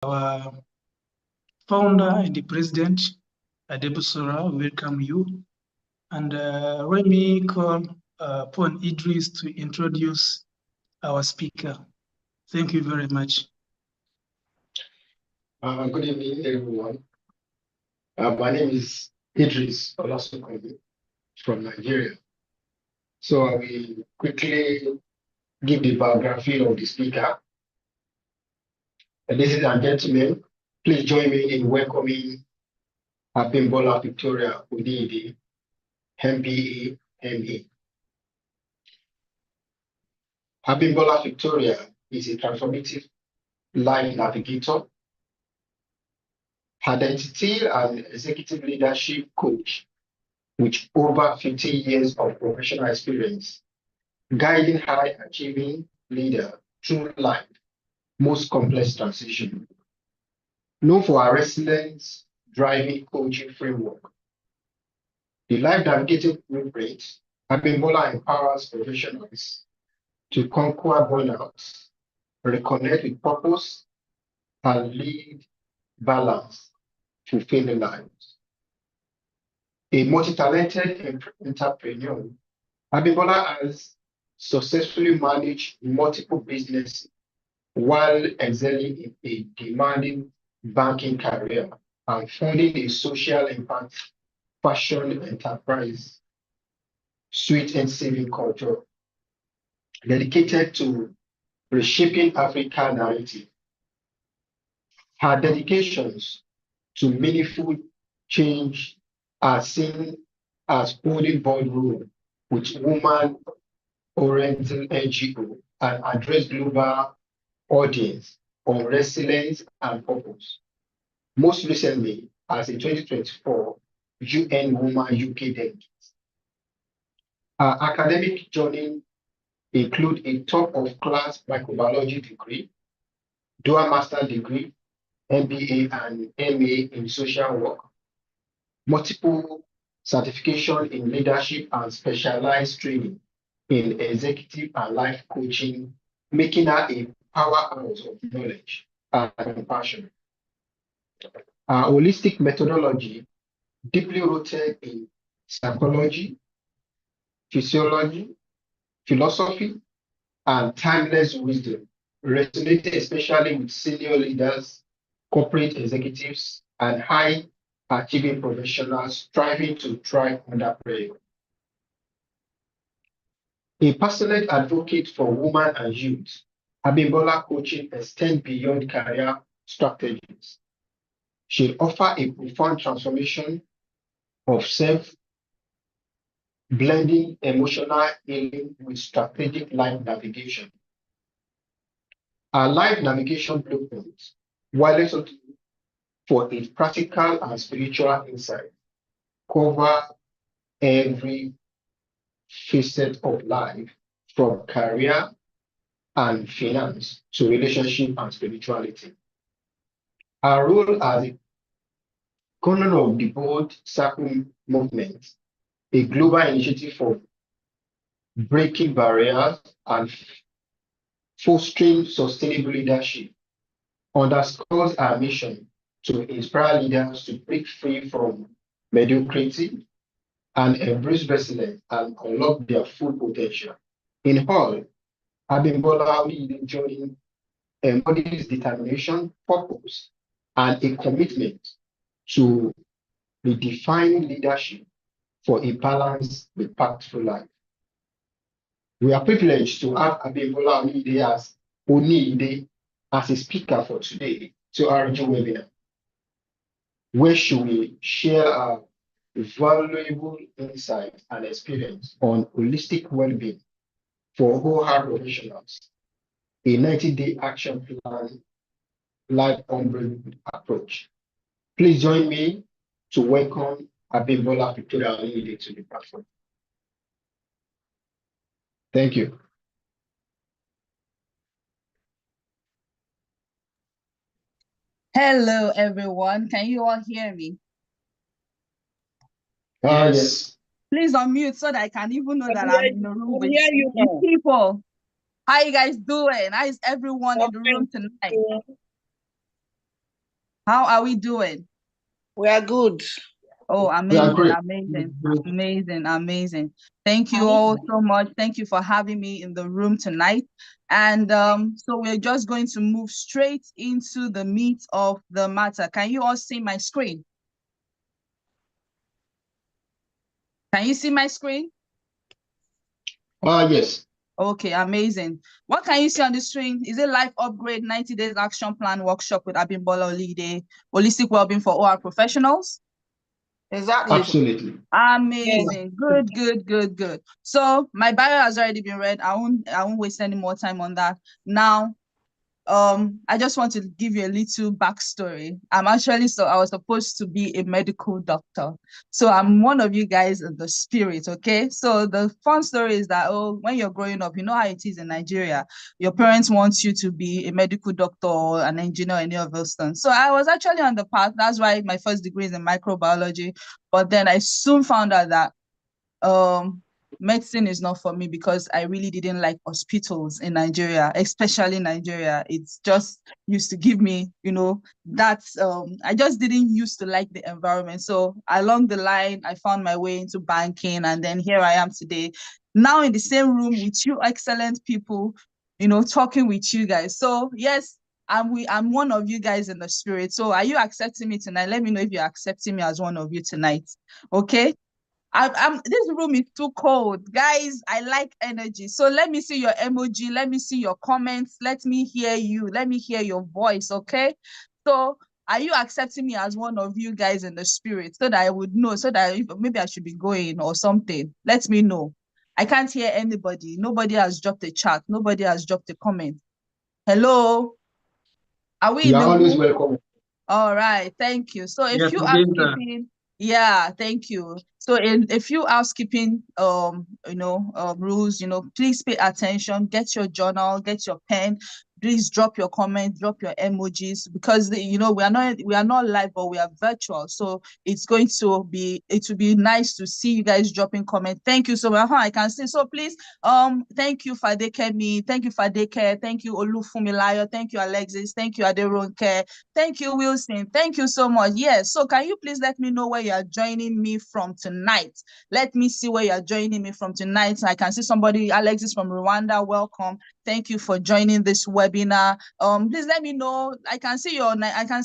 Our founder and the president, Abimbola, welcome you. And let me call upon Idris to introduce our speaker. Thank you very much. Good evening, everyone. My name is Idris Olasokomi from Nigeria. So I will quickly give the biography of the speaker. Ladies and gentlemen, please join me in welcoming Abimbola Victoria OLIYIDE, MBA, MA. Abimbola Victoria is a transformative life navigator, identity and executive leadership coach with over 50 years of professional experience, guiding high-achieving leader through life most complex transition. Known for our resilience driving coaching framework, the life navigating blueprint, Abimbola empowers professionals to conquer burnout, reconnect with purpose, and lead balanced, fulfilling lives. A multi-talented entrepreneur, Abimbola has successfully managed multiple businesses while excelling in a demanding banking career and founding a social impact fashion enterprise, Sweet and Saving Culture, dedicated to reshaping African narrative. Her dedications to meaningful change are seen as holding boardroom with woman-oriented NGO and address global audience on resilience and purpose. Most recently, as a 2024 UN Woman UK delegate. Her academic journey include a top-of-class microbiology degree, dual master degree, MBA and MA in social work, multiple certification in leadership and specialized training in executive and life coaching, making her a powerhouse of knowledge and compassion. Our holistic methodology, deeply rooted in psychology, physiology, philosophy, and timeless wisdom, resonated especially with senior leaders, corporate executives, and high-achieving professionals striving to thrive under pressure. A passionate advocate for women and youth, Abimbola coaching extends beyond career strategies. She offers a profound transformation of self, blending emotional healing with strategic life navigation. Our life navigation blueprint, while for its practical and spiritual insight, cover every facet of life from career and finance to relationship and spirituality. Our role as a corner of the Bold Circle movement, a global initiative for breaking barriers and fostering sustainable leadership, underscores our mission to inspire leaders to break free from mediocrity and embrace resilience and unlock their full potential. In all, Abimbola journey embodies determination, purpose, and a commitment to redefining leadership for a balanced, impactful life. We are privileged to have Abimbola OLIYIDE as a speaker for today to our webinar, where she will share our valuable insights and experience on holistic well-being for wholehearted professionals, a 90-day action plan, life on approach. Please join me to welcome Abimbola Victoria OLIYIDE to the platform. Thank you. Hello, everyone. Can you all hear me? Yes. Please unmute so that I can even know that I'm in the room with people. How you guys doing? How is everyone in the room tonight? How are we doing? We are good. Oh, We are amazing, great. amazing, amazing, amazing. Thank you all so much. Thank you for having me in the room tonight. And so we're just going to move straight into the meat of the matter. Can you all see my screen? Can you see my screen? Yes. Okay, amazing. What can you see on the screen? Is it Life Upgrade 90 Days Action Plan Workshop with Abimbola OLIYIDE, Holistic Wellbeing for OR Professionals? Exactly. Absolutely. Amazing. Good, good, good, good. So my bio has already been read. I won't waste any more time on that. Now, I just want to give you a little backstory. I was supposed to be a medical doctor. So I'm one of you guys in the spirit, okay? So the fun story is that, when you're growing up, you know how it is in Nigeria. Your parents want you to be a medical doctor or an engineer, any of those things. So I was actually on the path. That's why my first degree is in microbiology. But then I soon found out that medicine is not for me because I really didn't like hospitals in Nigeria, especially Nigeria. It's just used to give me, I just didn't used to like the environment. So along the line, I found my way into banking, and then here I am today, now in the same room with you excellent people, talking with you guys. So yes, I'm one of you guys in the spirit. So are you accepting me tonight? Let me know if you're accepting me as one of you tonight. Okay. This room is too cold, guys. I like energy. So let me see your emoji. Let me see your comments. Let me hear you. Let me hear your voice. Okay. So are you accepting me as one of you guys in the spirit, so that I would know, so that maybe I should be going or something? Let me know. I can't hear anybody. Nobody has dropped a chat. Nobody has dropped a comment. Hello. Are we You in are the always room? welcome. All right, thank you. So Yes, if you are Linda. skipping, yeah, thank you. So if you are skipping, rules, please pay attention. Get your journal, get your pen. Please drop your comment, drop your emojis, because we are not live, but we are virtual. So it will be nice to see you guys dropping comment. Thank you so much. I can see. So please, thank you Fadekemi, thank you Fadeke, thank you Olufumilayo, thank you Alexis, thank you Aderonke. Thank you, Wilson. Thank you so much. Yes. So can you please let me know where you are joining me from tonight? Let me see where you are joining me from tonight. I can see somebody, Alexis from Rwanda. Welcome. Thank you for joining this webinar. Please let me know. I can see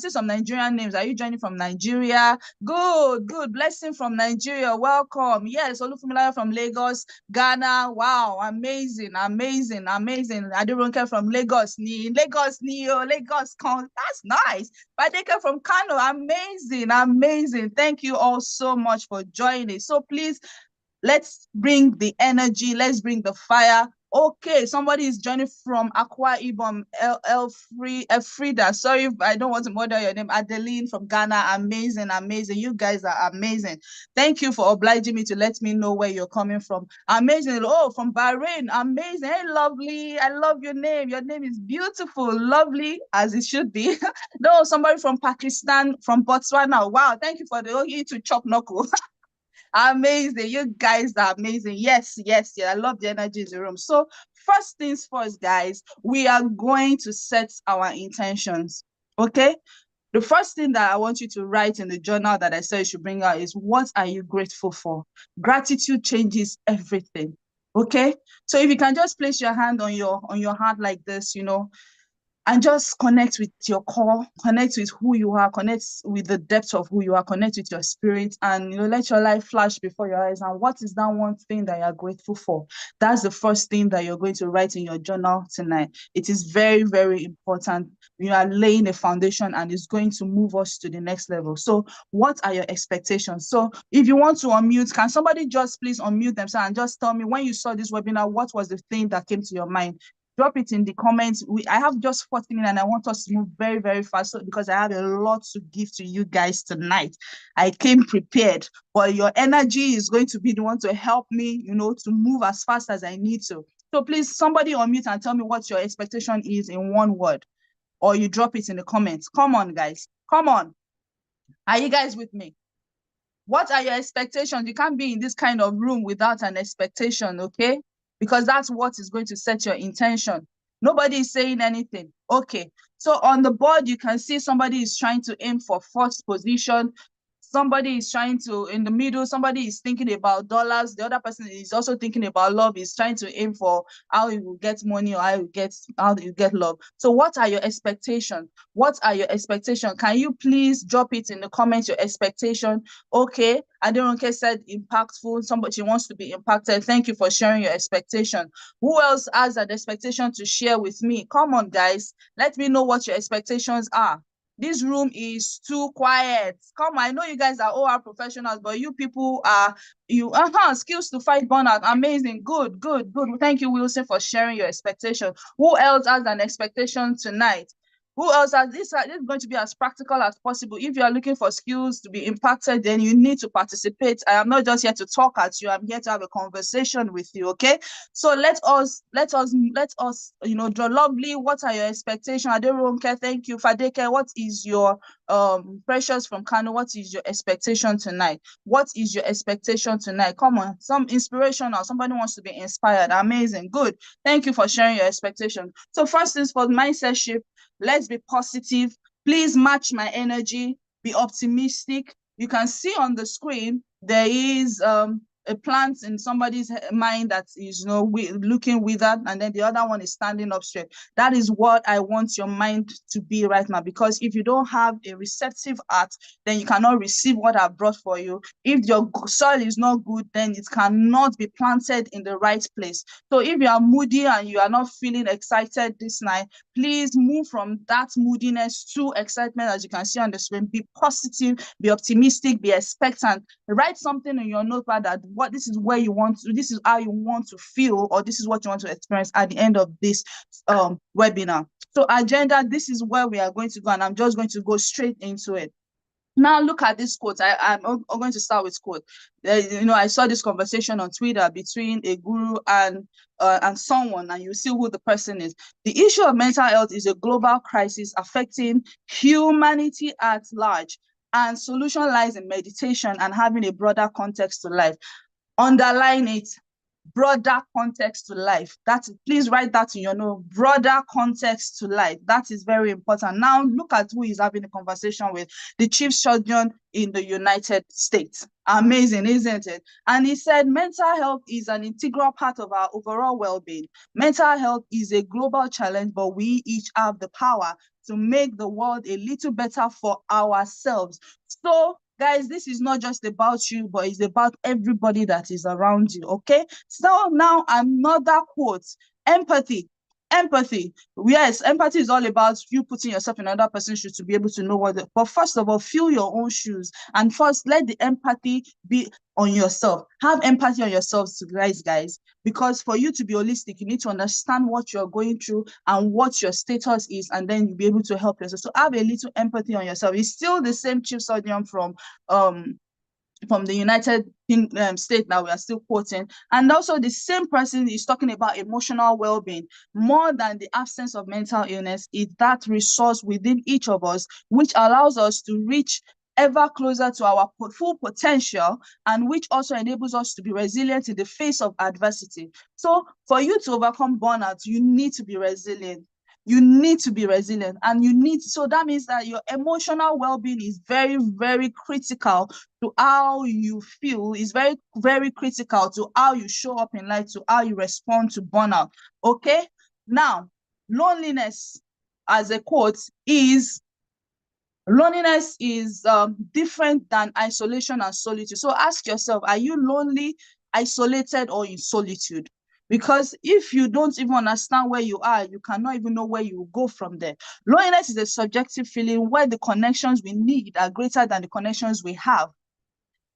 some Nigerian names. Are you joining from Nigeria? Good, good. Blessing from Nigeria. Welcome. Yes, Olufumilayo from Lagos, Ghana. Wow, amazing, amazing, amazing. Aderonke from Lagos, Lagos. That's nice. Badeka from Kano, amazing, amazing. Thank you all so much for joining. So please, let's bring the energy. Let's bring the fire. Okay, somebody is joining from Akwa Ibom, Elfrida. Sorry if I don't want to murder your name. Adeline from Ghana. Amazing, amazing. You guys are amazing. Thank you for obliging me to let me know where you're coming from. Amazing. Oh, from Bahrain. Amazing. Hey, lovely. I love your name. Your name is beautiful, lovely, as it should be. No, somebody from Pakistan, from Botswana. Wow, thank you for you to chop knuckle. Amazing. You guys are amazing. Yes, yes, yeah. I love the energy in the room. So first things first, guys, we are going to set our intentions. Okay. The first thing that I want you to write in the journal that I said you should bring out is, what are you grateful for? Gratitude changes everything. Okay. So if you can just place your hand on your heart like this, and just connect with your core, connect with who you are, connect with the depth of who you are, connect with your spirit, and let your life flash before your eyes. And what is that one thing that you're grateful for? That's the first thing that you're going to write in your journal tonight. It is very, very important. You are laying a foundation, and it's going to move us to the next level. So what are your expectations? So if you want to unmute, can somebody just please unmute themselves and just tell me, when you saw this webinar, what was the thing that came to your mind? Drop it in the comments. I have just 40 minutes, and I want us to move very, very fast, because I have a lot to give to you guys tonight. I came prepared, but your energy is going to be the one to help me, to move as fast as I need to. So please, somebody unmute and tell me what your expectation is in one word, or you drop it in the comments. Come on, guys. Come on. Are you guys with me? What are your expectations? You can't be in this kind of room without an expectation, okay? Because that's what is going to set your intention. Nobody is saying anything. Okay. So on the board, you can see somebody is trying to aim for first position. Somebody is trying to, in the middle, somebody is thinking about dollars. The other person is also thinking about love, is trying to aim for how you will get money or how you get love. So what are your expectations? What are your expectations? Can you please drop it in the comments, your expectation? Okay, Aderonke said impactful. Somebody wants to be impacted. Thank you for sharing your expectation. Who else has an expectation to share with me? Come on, guys. Let me know what your expectations are. This room is too quiet. Come on, I know you guys are OR professionals, but you people are, skills to fight burnout. Amazing. Good. Thank you, Wilson, for sharing your expectation. Who else has an expectation tonight? Who else has this? This is going to be as practical as possible. If you are looking for skills to be impacted, then you need to participate. I am not just here to talk at you. I'm here to have a conversation with you. Okay. So let us, draw lovely. What are your expectations? Aderonke, thank you. Fadeke, what is your Precious from Kano? What is your expectation tonight? What is your expectation tonight? Come on, some inspirational. Somebody wants to be inspired. Amazing. Good. Thank you for sharing your expectation. So first things for mindset shift. Let's be positive. Please match my energy. Be optimistic. You can see on the screen there is a plant in somebody's mind that is looking withered, and then the other one is standing up straight. That is what I want your mind to be right now, because if you don't have a receptive heart, then you cannot receive what I've brought for you. If your soil is not good, then it cannot be planted in the right place. So if you are moody and you are not feeling excited this night, please move from that moodiness to excitement. As you can see on the screen, be positive, be optimistic, be expectant. Write something in your notepad that this is how you want to feel, or this is what you want to experience at the end of this webinar. So agenda, this is where we are going to go, and I'm just going to go straight into it. Now look at this quote. I'm going to start with quote. I saw this conversation on Twitter between a guru and someone, and you see who the person is. The issue of mental health is a global crisis affecting humanity at large, and solution lies in meditation and having a broader context to life. Underline it. Broader context to life. Please write that in your note. Broader context to life. That is very important. Now look at who he's having a conversation with. The chief surgeon in the United States. Amazing, isn't it? And he said mental health is an integral part of our overall well-being. Mental health is a global challenge, but we each have the power to make the world a little better for ourselves. So guys, this is not just about you, but it's about everybody that is around you, okay? So now another quote, empathy. Empathy. Yes, empathy is all about you putting yourself in another person's shoes to be able to know but first of all, feel your own shoes. And first, let the empathy be on yourself. Have empathy on yourselves, guys, because for you to be holistic, you need to understand what you're going through and what your status is, and then you'll be able to help yourself. So have a little empathy on yourself. It's still the same chief surgeon from the United States that we are still quoting. And also the same person is talking about emotional well-being. More than the absence of mental illness, is that resource within each of us, which allows us to reach ever closer to our full potential, and which also enables us to be resilient in the face of adversity. So for you to overcome burnout, you need to be resilient. You need to be resilient, and so that means that your emotional well-being is very, very critical to how you feel. Is very, very critical to how you show up in life, to how you respond to burnout. Okay. Now, loneliness, as a quote, is different than isolation and solitude. So ask yourself, are you lonely, isolated, or in solitude? Because if you don't even understand where you are, you cannot even know where you will go from there. Loneliness is a subjective feeling where the connections we need are greater than the connections we have.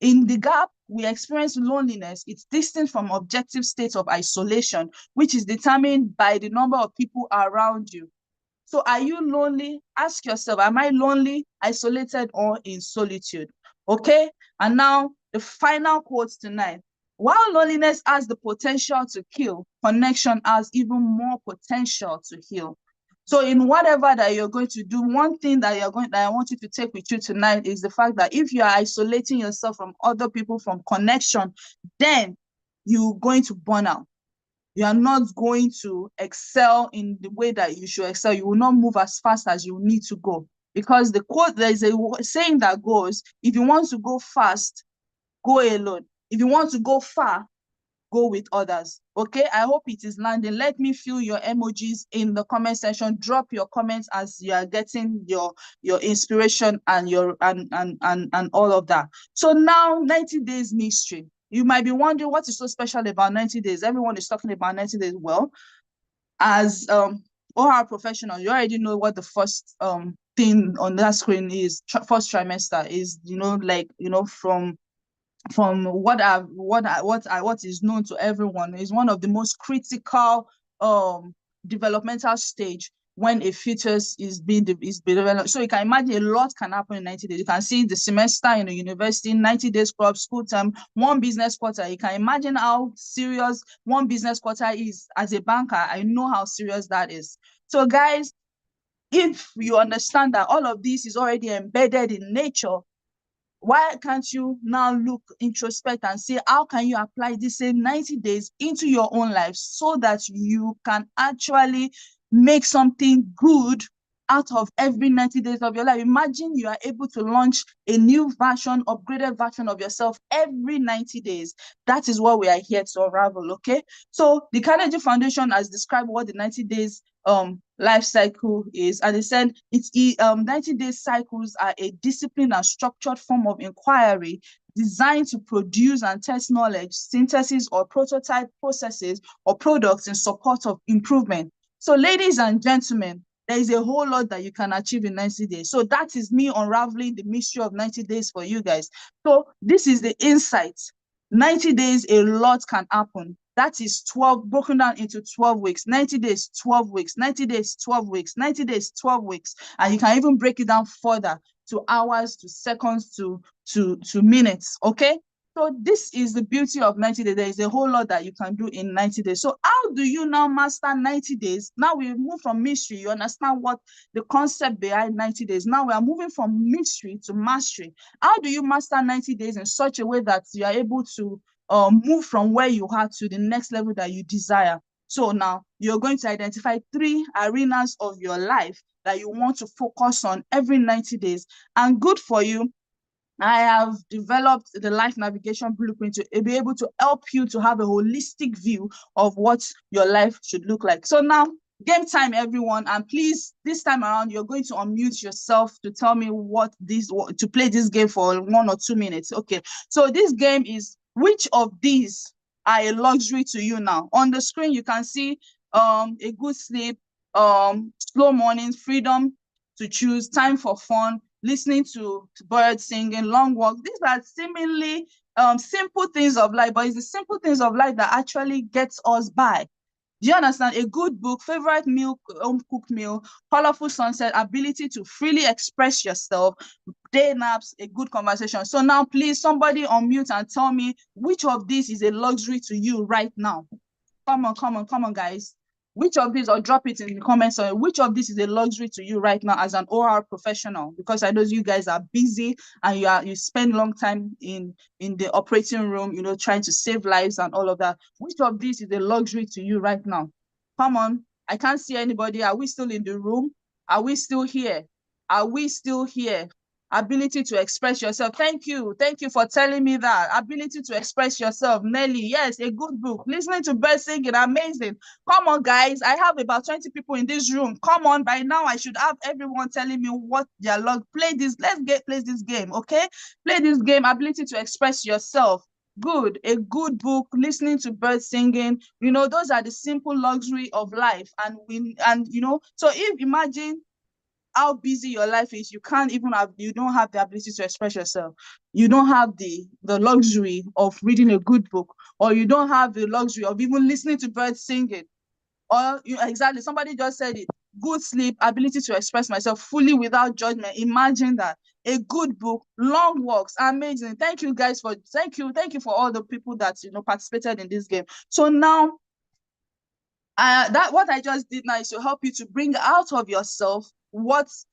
In the gap, we experience loneliness. It's distinct from objective state of isolation, which is determined by the number of people around you. So are you lonely? Ask yourself, am I lonely, isolated, or in solitude? Okay? And now the final quote tonight. While loneliness has the potential to kill, connection has even more potential to heal. So in whatever that you're going to do, one thing that I want you to take with you tonight is the fact that if you are isolating yourself from other people, from connection, then you're going to burn out. you are not going to excel in the way that you should excel. You will not move as fast as you need to go. Because there is a saying that goes, if you want to go fast, go alone. If you want to go far, go with others. Okay, I hope it is landing. Let me feel your emojis in the comment section. Drop your comments as you are getting your inspiration and your and all of that. So now 90 days mystery. You might be wondering what is so special about 90 days. Everyone is talking about 90 days. Well, as OR professional, you already know what the first thing on that screen is. First trimester is, from what is known to everyone, is one of the most critical developmental stage when a fetus is being developed. So you can imagine a lot can happen in 90 days. You can see the semester in a university, 90 days club, school term, one business quarter. You can imagine how serious one business quarter is. As a banker, I know how serious that is. So guys, if you understand that all of this is already embedded in nature, why can't you now look, introspect, and see how can you apply this same 90 days into your own life so that you can actually make something good out of every 90 days of your life? Imagine you are able to launch a new version, upgraded version of yourself every 90 days. That is what we are here to unravel, okay? So the Carnegie Foundation has described what the 90 days life cycle is, and they said 90-day cycles are a disciplined and structured form of inquiry designed to produce and test knowledge, synthesis, or prototype processes or products in support of improvement. So ladies and gentlemen, there is a whole lot that you can achieve in 90 days. So that is me unraveling the mystery of 90 days for you guys. So this is the insight. 90 days, a lot can happen. That is 12 broken down into 12 weeks, 90 days, 12 weeks, 90 days, 12 weeks, 90 days, 12 weeks. And you can even break it down further to hours, to seconds, to minutes, okay? So this is the beauty of 90 days. There is a whole lot that you can do in 90 days. So how do you now master 90 days? Now we move from mystery. You understand what the concept behind 90 days. Now we are moving from mystery to mastery. How do you master 90 days in such a way that you are able to move from where you are to the next level that you desire? So now you're going to identify 3 arenas of your life that you want to focus on every 90 days. And good for you, I have developed the life navigation blueprint to be able to help you to have a holistic view of what your life should look like. So now, game time, everyone. And please, this time around, you're going to unmute yourself to tell me to play this game for 1 or 2 minutes. Okay. So this game is, which of these are a luxury to you now? On the screen, you can see a good sleep, slow mornings, freedom to choose, time for fun, listening to birds singing, long walks. These are seemingly simple things of life, but it's the simple things of life that actually gets us by. Do you understand? A good book, favorite meal, home-cooked meal, colorful sunset, ability to freely express yourself, day naps, a good conversation. So now, please, somebody unmute and tell me which of these is a luxury to you right now. Come on, guys. Which of these, or drop it in the comments, or which of these is a luxury to you right now as an OR professional? Because I know you guys are busy and you spend long time in the operating room, trying to save lives and all of that. Which of these is a luxury to you right now? Come on, I can't see anybody. Are we still in the room? Are we still here? Are we still here? Ability to express yourself. Thank you for telling me that. Ability to express yourself. Nelly, yes, a good book. Listening to birds singing, amazing. Come on, guys. I have about 20 people in this room. Come on, by now I should have everyone telling me what their log. Play this. Play this game, okay? Play this game. Ability to express yourself. Good. A good book. Listening to birds singing. Those are the simple luxury of life. So if imagine how busy your life is, you don't have the ability to express yourself. You don't have the luxury of reading a good book, or you don't have the luxury of even listening to birds singing. Or exactly, somebody just said it. Good sleep, ability to express myself fully without judgment. Imagine that. A good book, long walks, amazing. Thank you guys thank you for all the people that participated in this game. So now, what I just did now is to help you to bring out of yourself what's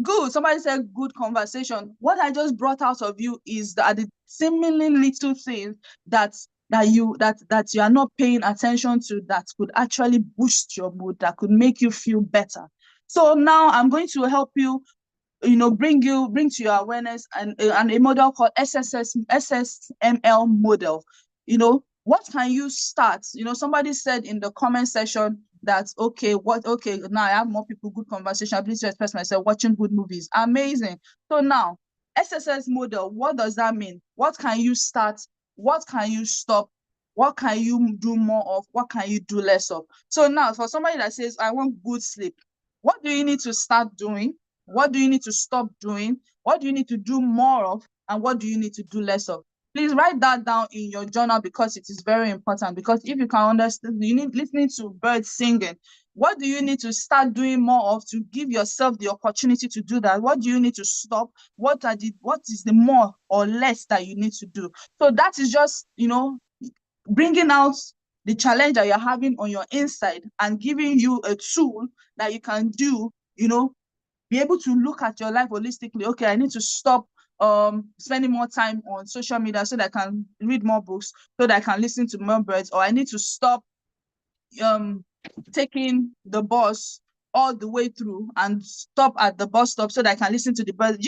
good. Somebody said good conversation. What I just brought out of you is the seemingly little things that that you are not paying attention to, that could actually boost your mood, that could make you feel better. So now I'm going to help you, bring to your awareness and a model called SSML model. What can you start? Somebody said in the comment section that, okay, now I have more people, good conversation, ability to express myself, watching good movies. Amazing. So now, SSS model, what does that mean? What can you start? What can you stop? What can you do more of? What can you do less of? So now, for somebody that says, I want good sleep, what do you need to start doing? What do you need to stop doing? What do you need to do more of? And what do you need to do less of? Please write that down in your journal, because it is very important. Because if you can understand, you need listening to birds singing. What do you need to start doing more of to give yourself the opportunity to do that? What do you need to stop? What is the more or less that you need to do? So that is just, bringing out the challenge that you're having on your inside and giving you a tool that you can do, be able to look at your life holistically. Okay, I need to stop spending more time on social media so that I can read more books, so that I can listen to more birds, or I need to stop taking the bus all the way through and stop at the bus stop so that I can listen to the birds.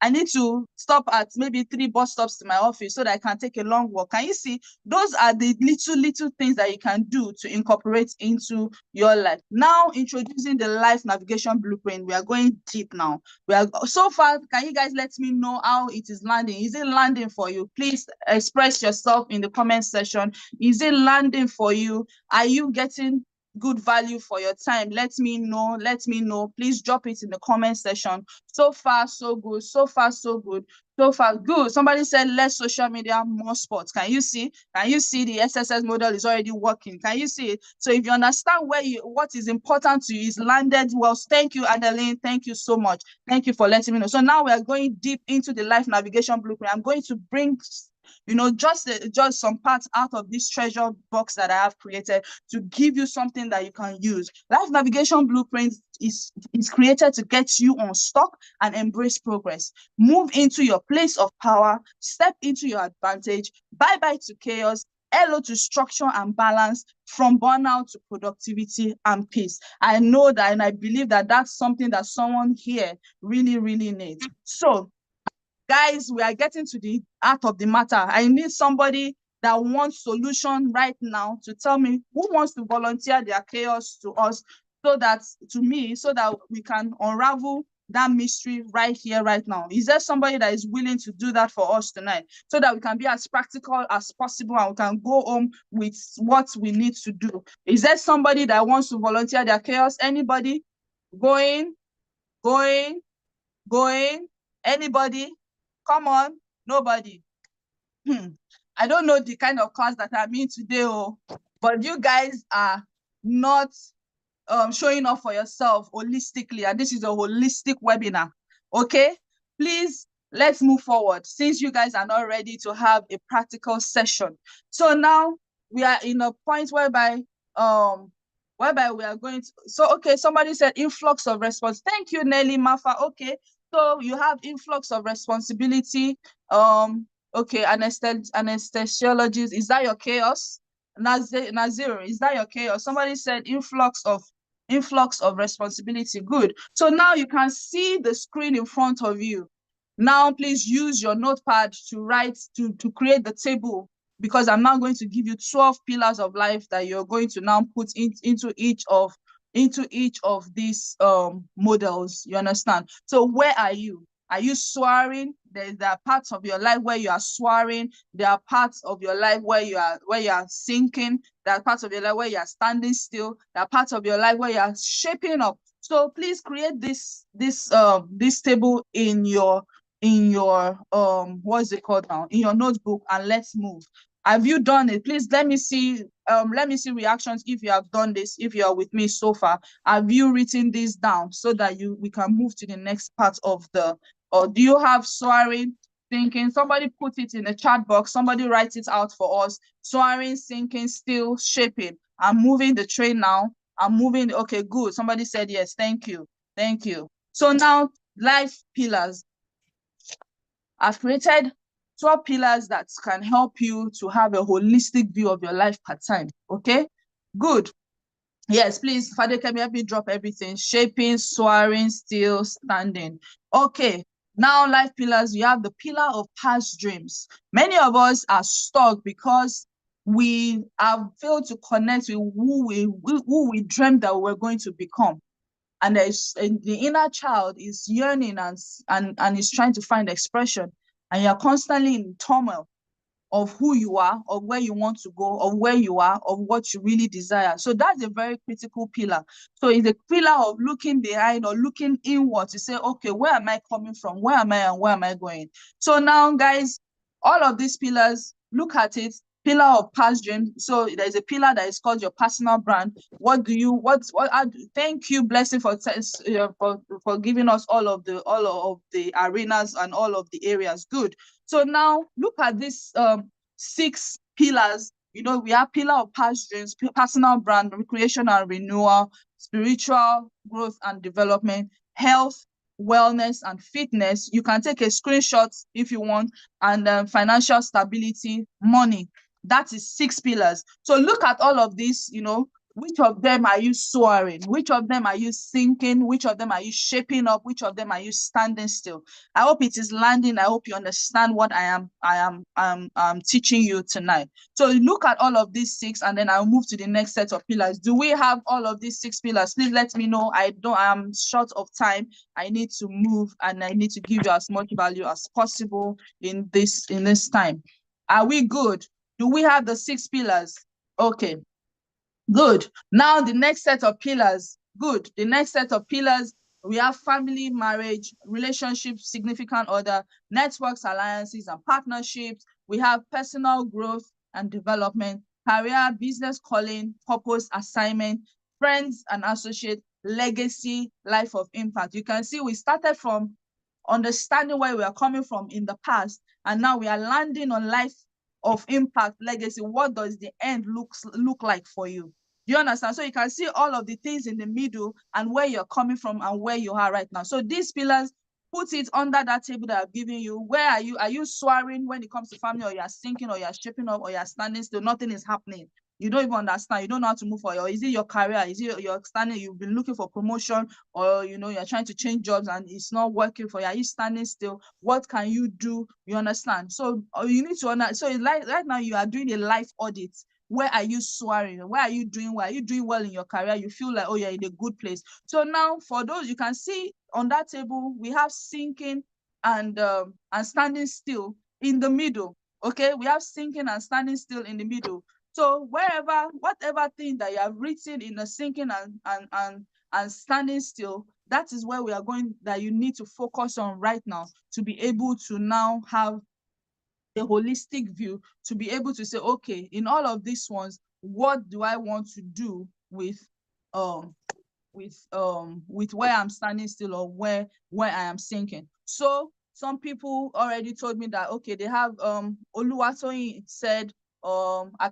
I need to stop at maybe 3 bus stops to my office so that I can take a long walk. Can you see? Those are the little things that you can do to incorporate into your life. Now, introducing the life navigation blueprint. We are going deep now. So far, can you guys let me know how it is landing? Is it landing for you? Please express yourself in the comment section. Is it landing for you? Are you getting good value for your time? Let me know. Please drop it in the comment section. So far so good. So far so good. So far good. Somebody said less social media, more sports. Can you see the SSS model is already working? Can you see it? So if you understand what is important to you is landed well. Thank you, Adeline. Thank you so much. Thank you for letting me know. So now we are going deep into the life navigation blueprint. I'm going to bring just some parts out of this treasure box that I have created to give you something that you can use. Life navigation blueprint is created to get you unstuck and embrace progress. Move into your place of power, step into your advantage, bye-bye to chaos, hello to structure and balance, from burnout to productivity and peace. I know that, and I believe that that's something that someone here really, really needs. So, guys, we are getting to the heart of the matter. I need somebody that wants solution right now to tell me who wants to volunteer their chaos to us, so that we can unravel that mystery right here, right now. Is there somebody that is willing to do that for us tonight, so that we can be as practical as possible and we can go home with what we need to do? Is there somebody that wants to volunteer their chaos? Anybody? Going? Anybody? Come on, nobody. I don't know the kind of class that I'm in today, but you guys are not showing up for yourself holistically, and this is a holistic webinar. Okay, please, let's move forward, since you guys are not ready to have a practical session. So now we are in a point whereby we are going to, so okay, somebody said influx of response. Thank you, Nelly Mafa. Okay, so you have influx of responsibility. Okay, anesthesiologist, is that your chaos? Nazir, is that your chaos? Somebody said influx of responsibility. Good. So now you can see the screen in front of you. Now, please use your notepad to write, to create the table, because I'm now going to give you 12 pillars of life that you're going to now put into each of these models. You understand? So where are you? Are you soaring? There are parts of your life where you are soaring. There are parts of your life where you are sinking. There are parts of your life where you are standing still. There are parts of your life where you are shaping up. So please create this table in your what's it called now? In your notebook, and let's move. Have you done it? Please let me see reactions if you have done this, if you are with me so far. Have you written this down so that we can move to the next part of the, or do you have soaring, sinking? Somebody put it in the chat box. Somebody write it out for us. Soaring, sinking, still, shaping. I'm moving the train now. I'm moving. Okay, good. Somebody said yes. Thank you. So now, life pillars. I've created 12 pillars that can help you to have a holistic view of your life part-time. Okay, good. Yes, please, Father, can you help me drop everything? Shaping, soaring, still, standing. Okay, now life pillars, you have the pillar of past dreams. Many of us are stuck because we have failed to connect with who we dreamed that we were going to become. And the inner child is yearning and is trying to find expression. And you're constantly in turmoil of who you are, of where you want to go, of where you are, of what you really desire. So that's a very critical pillar. So it's a pillar of looking behind or looking inward to say, okay, where am I coming from? Where am I and where am I going? So now, guys, all of these pillars, look at it. Pillar of past dreams. So there's a pillar that is called your personal brand. Thank you, Blessing, for giving us all of the arenas and all of the areas. Good. So now look at this 6 pillars. You know, we have pillar of past dreams, personal brand, recreation and renewal, spiritual growth and development, health, wellness and fitness. You can take a screenshot if you want, and financial stability, money. That is 6 pillars. So look at all of these, you know, which of them are you soaring? Which of them are you sinking? Which of them are you shaping up? Which of them are you standing still? I hope it is landing. I hope you understand what I am teaching you tonight. So look at all of these 6, and then I'll move to the next set of pillars. Do we have all of these 6 pillars? Please let me know. I am short of time. I need to move, and I need to give you as much value as possible in this time. Are we good? Do we have the 6 pillars? Okay. Good. Now the next set of pillars. Good. The next set of pillars, we have family, marriage, relationships, significant other, networks, alliances, and partnerships. We have personal growth and development, career, business calling, purpose, assignment, friends and associates, legacy, life of impact. You can see we started from understanding where we are coming from in the past, and now we are landing on life of impact, legacy. What does the end look like for you? Do you understand? So you can see all of the things in the middle and where you're coming from and where you are right now. So these pillars, put it under that table that I've given you. Where are you? Are you soaring when it comes to family, or you're sinking, or you're shaping up, or you're standing still? Nothing is happening. You don't even understand. You don't know how to move forward. Or is it your career? Is it you're standing, you've been looking for promotion, or you know, you're trying to change jobs and it's not working for you? Are you standing still? What can you do? You understand? So you need to understand. So like right now you are doing a life audit. Where are you soaring? Where are you doing well? Are you doing well in your career? You feel like, oh, you're in a good place. So now for those, you can see on that table, we have sinking and standing still in the middle. Okay, we have sinking and standing still in the middle. So whatever thing that you have written in the sinking and standing still, that is where we are going, that you need to focus on right now to be able to now have a holistic view, to be able to say, okay, in all of these ones, what do I want to do with where I'm standing still, or where I am sinking? So some people already told me that, okay, they have Oluwatoyin said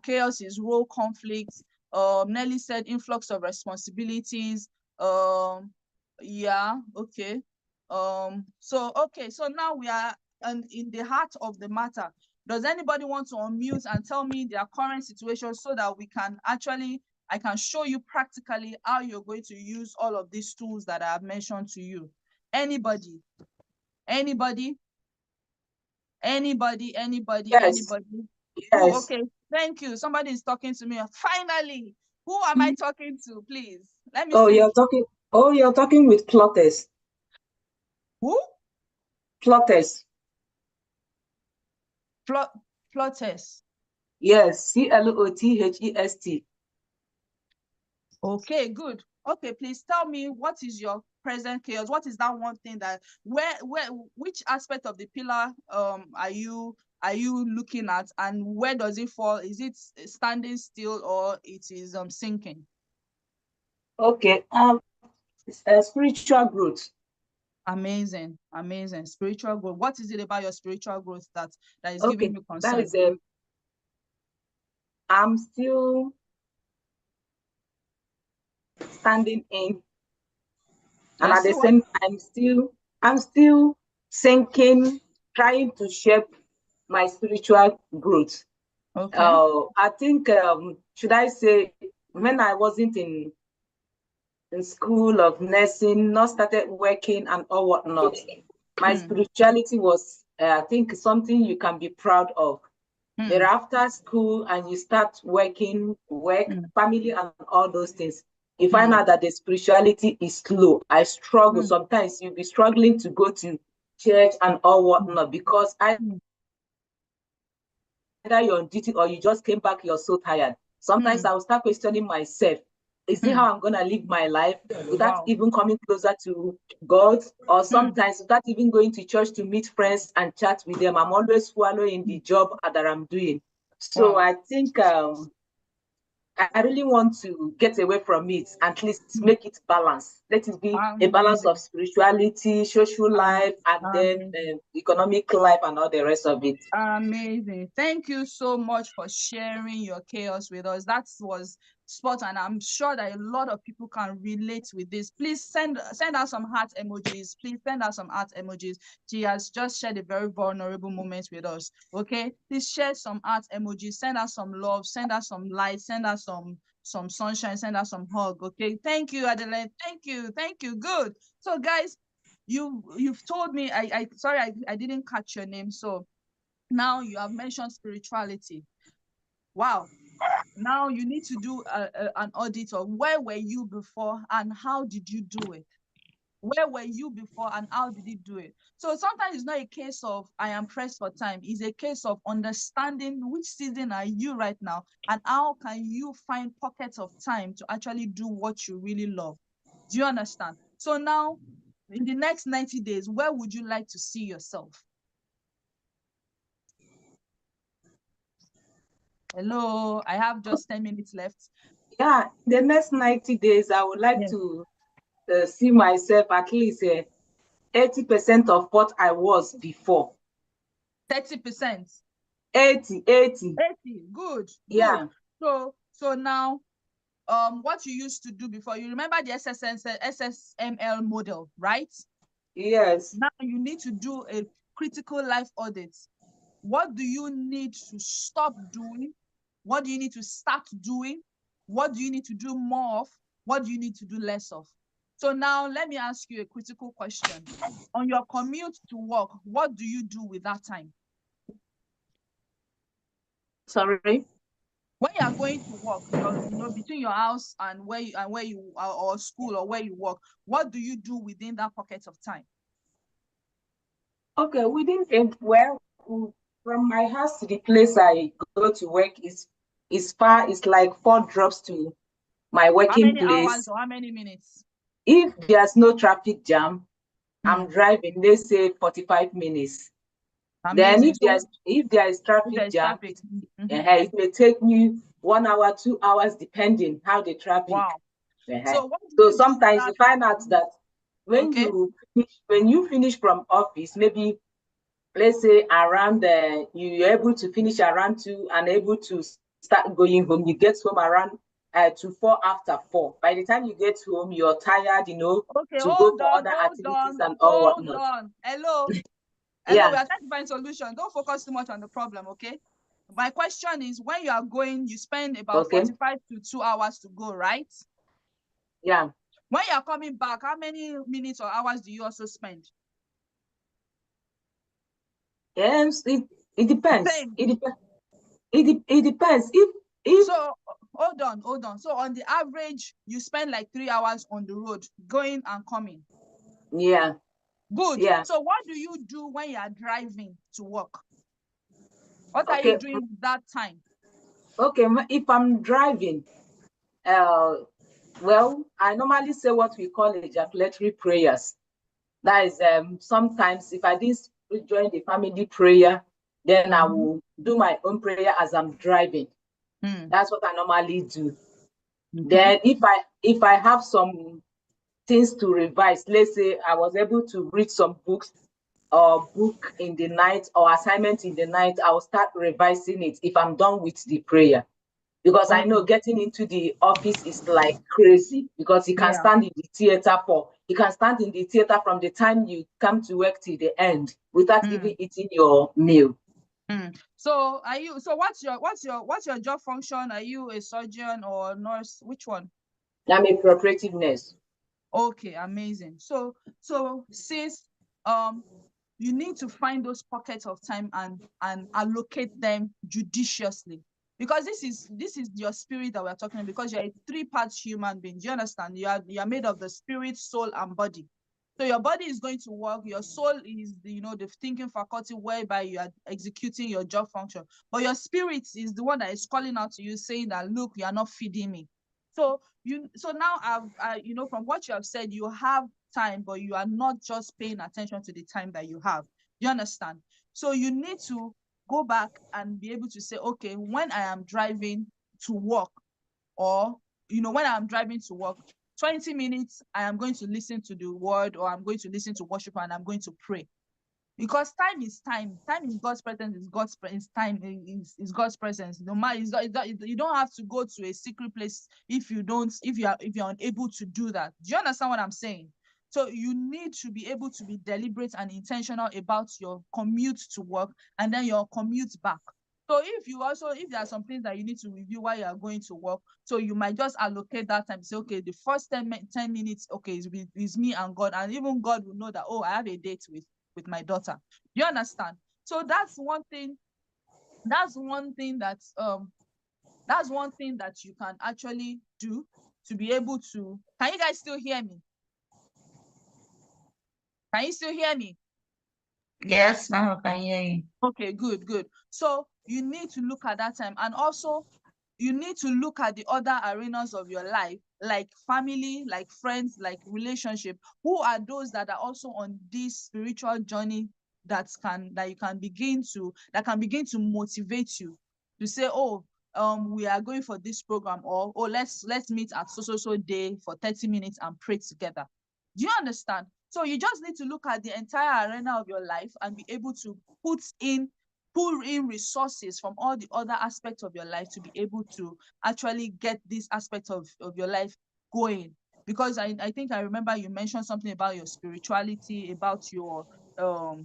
chaos is role conflicts. Nelly said influx of responsibilities. Yeah, okay. So now we are in the heart of the matter. Does anybody want to unmute and tell me their current situation, so that I can show you practically how you're going to use all of these tools that I have mentioned to you? Anybody? Anybody? Anybody? Anybody? Yes. Anybody? Yes. Oh, okay. Thank you. Somebody is talking to me. Finally. Who am I talking to, please? Let me see. You're talking with plotters. Who? Plotters. Plotters. Yes, CLOTHEST. Okay, good. Okay, please tell me, what is your present chaos? What is that one thing that which aspect of the pillar are you looking at, and where does it fall? Is it standing still, or it is sinking? Okay, spiritual growth. Amazing, amazing. Spiritual growth. What is it about your spiritual growth that is Okay, giving you concern? that is I'm still standing in, and at the same time, I'm still sinking, trying to shape my spiritual growth. Okay. I think, should I say, when I wasn't in school of nursing, not started working and all whatnot, my spirituality was, I think, something you can be proud of. Thereafter school and you start working, family and all those things, you find out that the spirituality is slow. I struggle. Sometimes you'll be struggling to go to church and all whatnot because either you're on duty or you just came back, you're so tired. Sometimes I will start questioning myself. Is it how I'm going to live my life without even coming closer to God? Or sometimes without even going to church to meet friends and chat with them. I'm always swallowing the job that I'm doing. So I think I really want to get away from it, at least make it balanced. Let it be a balance of spirituality, social life, and then economic life and all the rest of it. Amazing. Thank you so much for sharing your chaos with us. That was spot, and I'm sure that a lot of people can relate with this. Please send us some heart emojis. Please send us some heart emojis. She has just shared a very vulnerable moment with us. Okay, please share some heart emojis. Send us some love. Send us some light. Send us some sunshine. Send us some hug. Okay, thank you, Adelaide. Thank you. Good. So guys, you've told me, sorry I didn't catch your name. So now you have mentioned spirituality. Wow. Now you need to do an audit of where were you before and how did you do it? Where were you before and how did you do it? So sometimes it's not a case of I am pressed for time. It's a case of understanding which season are you right now and how can you find pockets of time to actually do what you really love. Do you understand? So now in the next 90 days, where would you like to see yourself? Hello, I have just 10 minutes left. Yeah, the next 90 days, I would like to see myself at least 80% of what I was before. 30%. 80. Good. Yeah. So now, what you used to do before, you remember the SSML model, right? Yes. Now you need to do a critical life audit. What do you need to stop doing? What do you need to start doing? What do you need to do more of? What do you need to do less of? So now let me ask you a critical question. On your commute to work, what do you do with that time? Sorry? When you are going to work, between your house and where you are, or school or where you work, what do you do within that pocket of time? Okay, from my house to the place I go to work is far. It's like 4 drops to my working How many place. hours or how many minutes? If there's no traffic jam, I'm driving, let's say 45 minutes. Amazing. Then if there is traffic jam, traffic. it may take me 1 hour, 2 hours, depending how the traffic. Wow. So sometimes you find out that when you finish from office, maybe let's say around you're able to finish around 2 and able to start going home. You get home around to 4 after 4. By the time you get home, you're tired, to go for other activities and all whatnot. Hello. Yeah. We are trying to find solution. Don't focus too much on the problem, okay? My question is, when you are going, you spend about 45 to 2 hours to go, right? Yeah. When you are coming back, how many minutes or hours do you also spend? Yes, it depends. It depends. So hold on. So on the average, you spend like 3 hours on the road, going and coming. Yeah. Good. Yeah. So what do you do when you are driving to work? What are you doing with that time? Okay, if I'm driving, well, I normally say what we call ejaculatory prayers. That is, sometimes if I didn't join the family prayer, then I will do my own prayer as I'm driving. That's what I normally do. Then if I have some things to revise, let's say I was able to read some books or book in the night or assignment in the night, I'll start revising it if I'm done with the prayer. Because I know getting into the office is like crazy, because you can stand in the theater from the time you come to work till the end without even eating your meal. So are you, so what's your job function? Are you a surgeon or nurse? Which one? I'm a cooperative nurse. Okay, amazing. So sis, you need to find those pockets of time and allocate them judiciously, because this is your spirit that we're talking about, because you're a 3 parts human being. Do you understand? You are made of the spirit, soul, and body. So your body is going to work, your soul is the thinking faculty whereby you are executing your job function, but your spirit is the one that is calling out to you saying that, look, you are not feeding me. So now from what you have said, you have time, but you are not just paying attention to the time that you have. You understand? So you need to go back and be able to say, okay, when I am driving to work, or when I'm driving to work, 20 minutes, I am going to listen to the word, or I'm going to listen to worship, and I'm going to pray. Because time is time. Time is God's presence. Is God's time is God's presence. No matter, you don't have to go to a secret place if you're unable to do that. Do you understand what I'm saying? So you need to be able to be deliberate and intentional about your commute to work and then your commute back. So if there are some things that you need to review while you are going to work, so you might just allocate that time. Say, okay, the first 10 minutes, okay, is me and God, and even God will know that, oh, I have a date with my daughter. You understand? So that's one thing that you can actually do to be able to. Can you guys still hear me? Can you still hear me? Yes, ma'am, I can hear you. Okay, good. So you need to look at that time, and also you need to look at the other arenas of your life, like family, like friends, like relationship. Who are those that are also on this spiritual journey that can begin to motivate you to say, oh, we are going for this program, or oh, let's meet at so day for 30 minutes and pray together. Do you understand? So you just need to look at the entire arena of your life and be able to pull in resources from all the other aspects of your life to be able to actually get this aspect of your life going. Because I think I remember you mentioned something about your spirituality, about your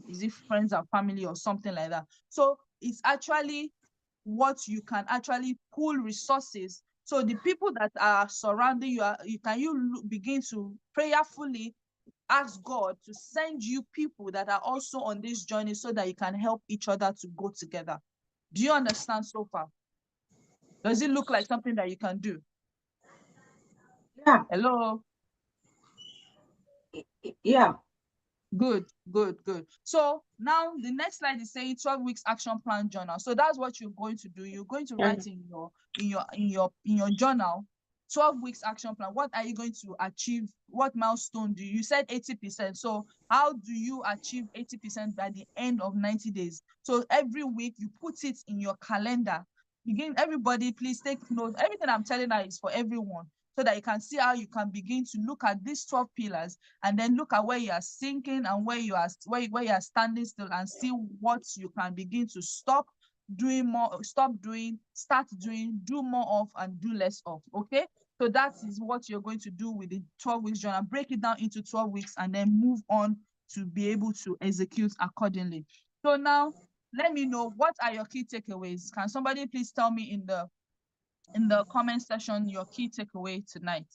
is it friends and family or something like that. So it's actually what you can actually pull resources. So the people that are surrounding you, begin to prayerfully ask God to send you people that are also on this journey so that you can help each other to go together. Do you understand so far? Does it look like something that you can do? Yeah. Hello? Yeah. Good. So now the next slide is saying 12 weeks action plan journal. So that's what you're going to do. You're going to write in your journal 12 weeks action plan. What are you going to achieve? What milestone do you said 80%? So how do you achieve 80% by the end of 90 days? So every week you put it in your calendar. Again, everybody, please take note. Everything I'm telling you is for everyone, so that you can see how you can begin to look at these 12 pillars and then look at where you are sinking and where you are standing still, and see what you can begin to stop doing, start doing, do more of, and do less of. Okay, so that is what you're going to do with the 12 weeks journal. Break it down into 12 weeks and then move on to be able to execute accordingly. So now let me know, what are your key takeaways? Can somebody please tell me in the comment section your key takeaway tonight?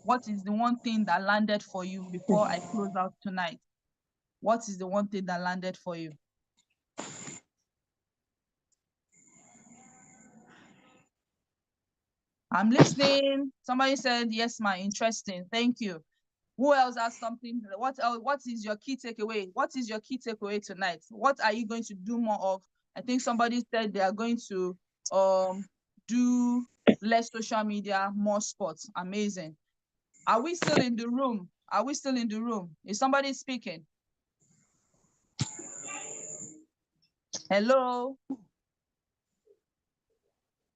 What is the one thing that landed for you before I close out tonight? What is the one thing that landed for you? I'm listening. Somebody said, yes, ma, interesting. Thank you. Who else has something? What else? What is your key takeaway? What is your key takeaway tonight? What are you going to do more of? I think somebody said they are going to do less social media, more sports. Amazing. Are we still in the room? Are we still in the room? Is somebody speaking? Hello?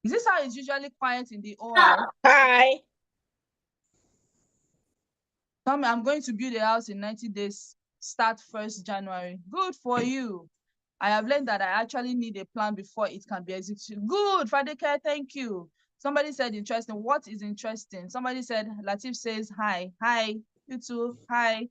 Is this how it's usually quiet in the OR? Hi. Tell me, I'm going to build a house in 90 days, start 1st January. Good for you. I have learned that I actually need a plan before it can be executed. Good, Fadeke, thank you. Somebody said interesting. What is interesting? Somebody said, Latif says, hi. Hi, you too, hi.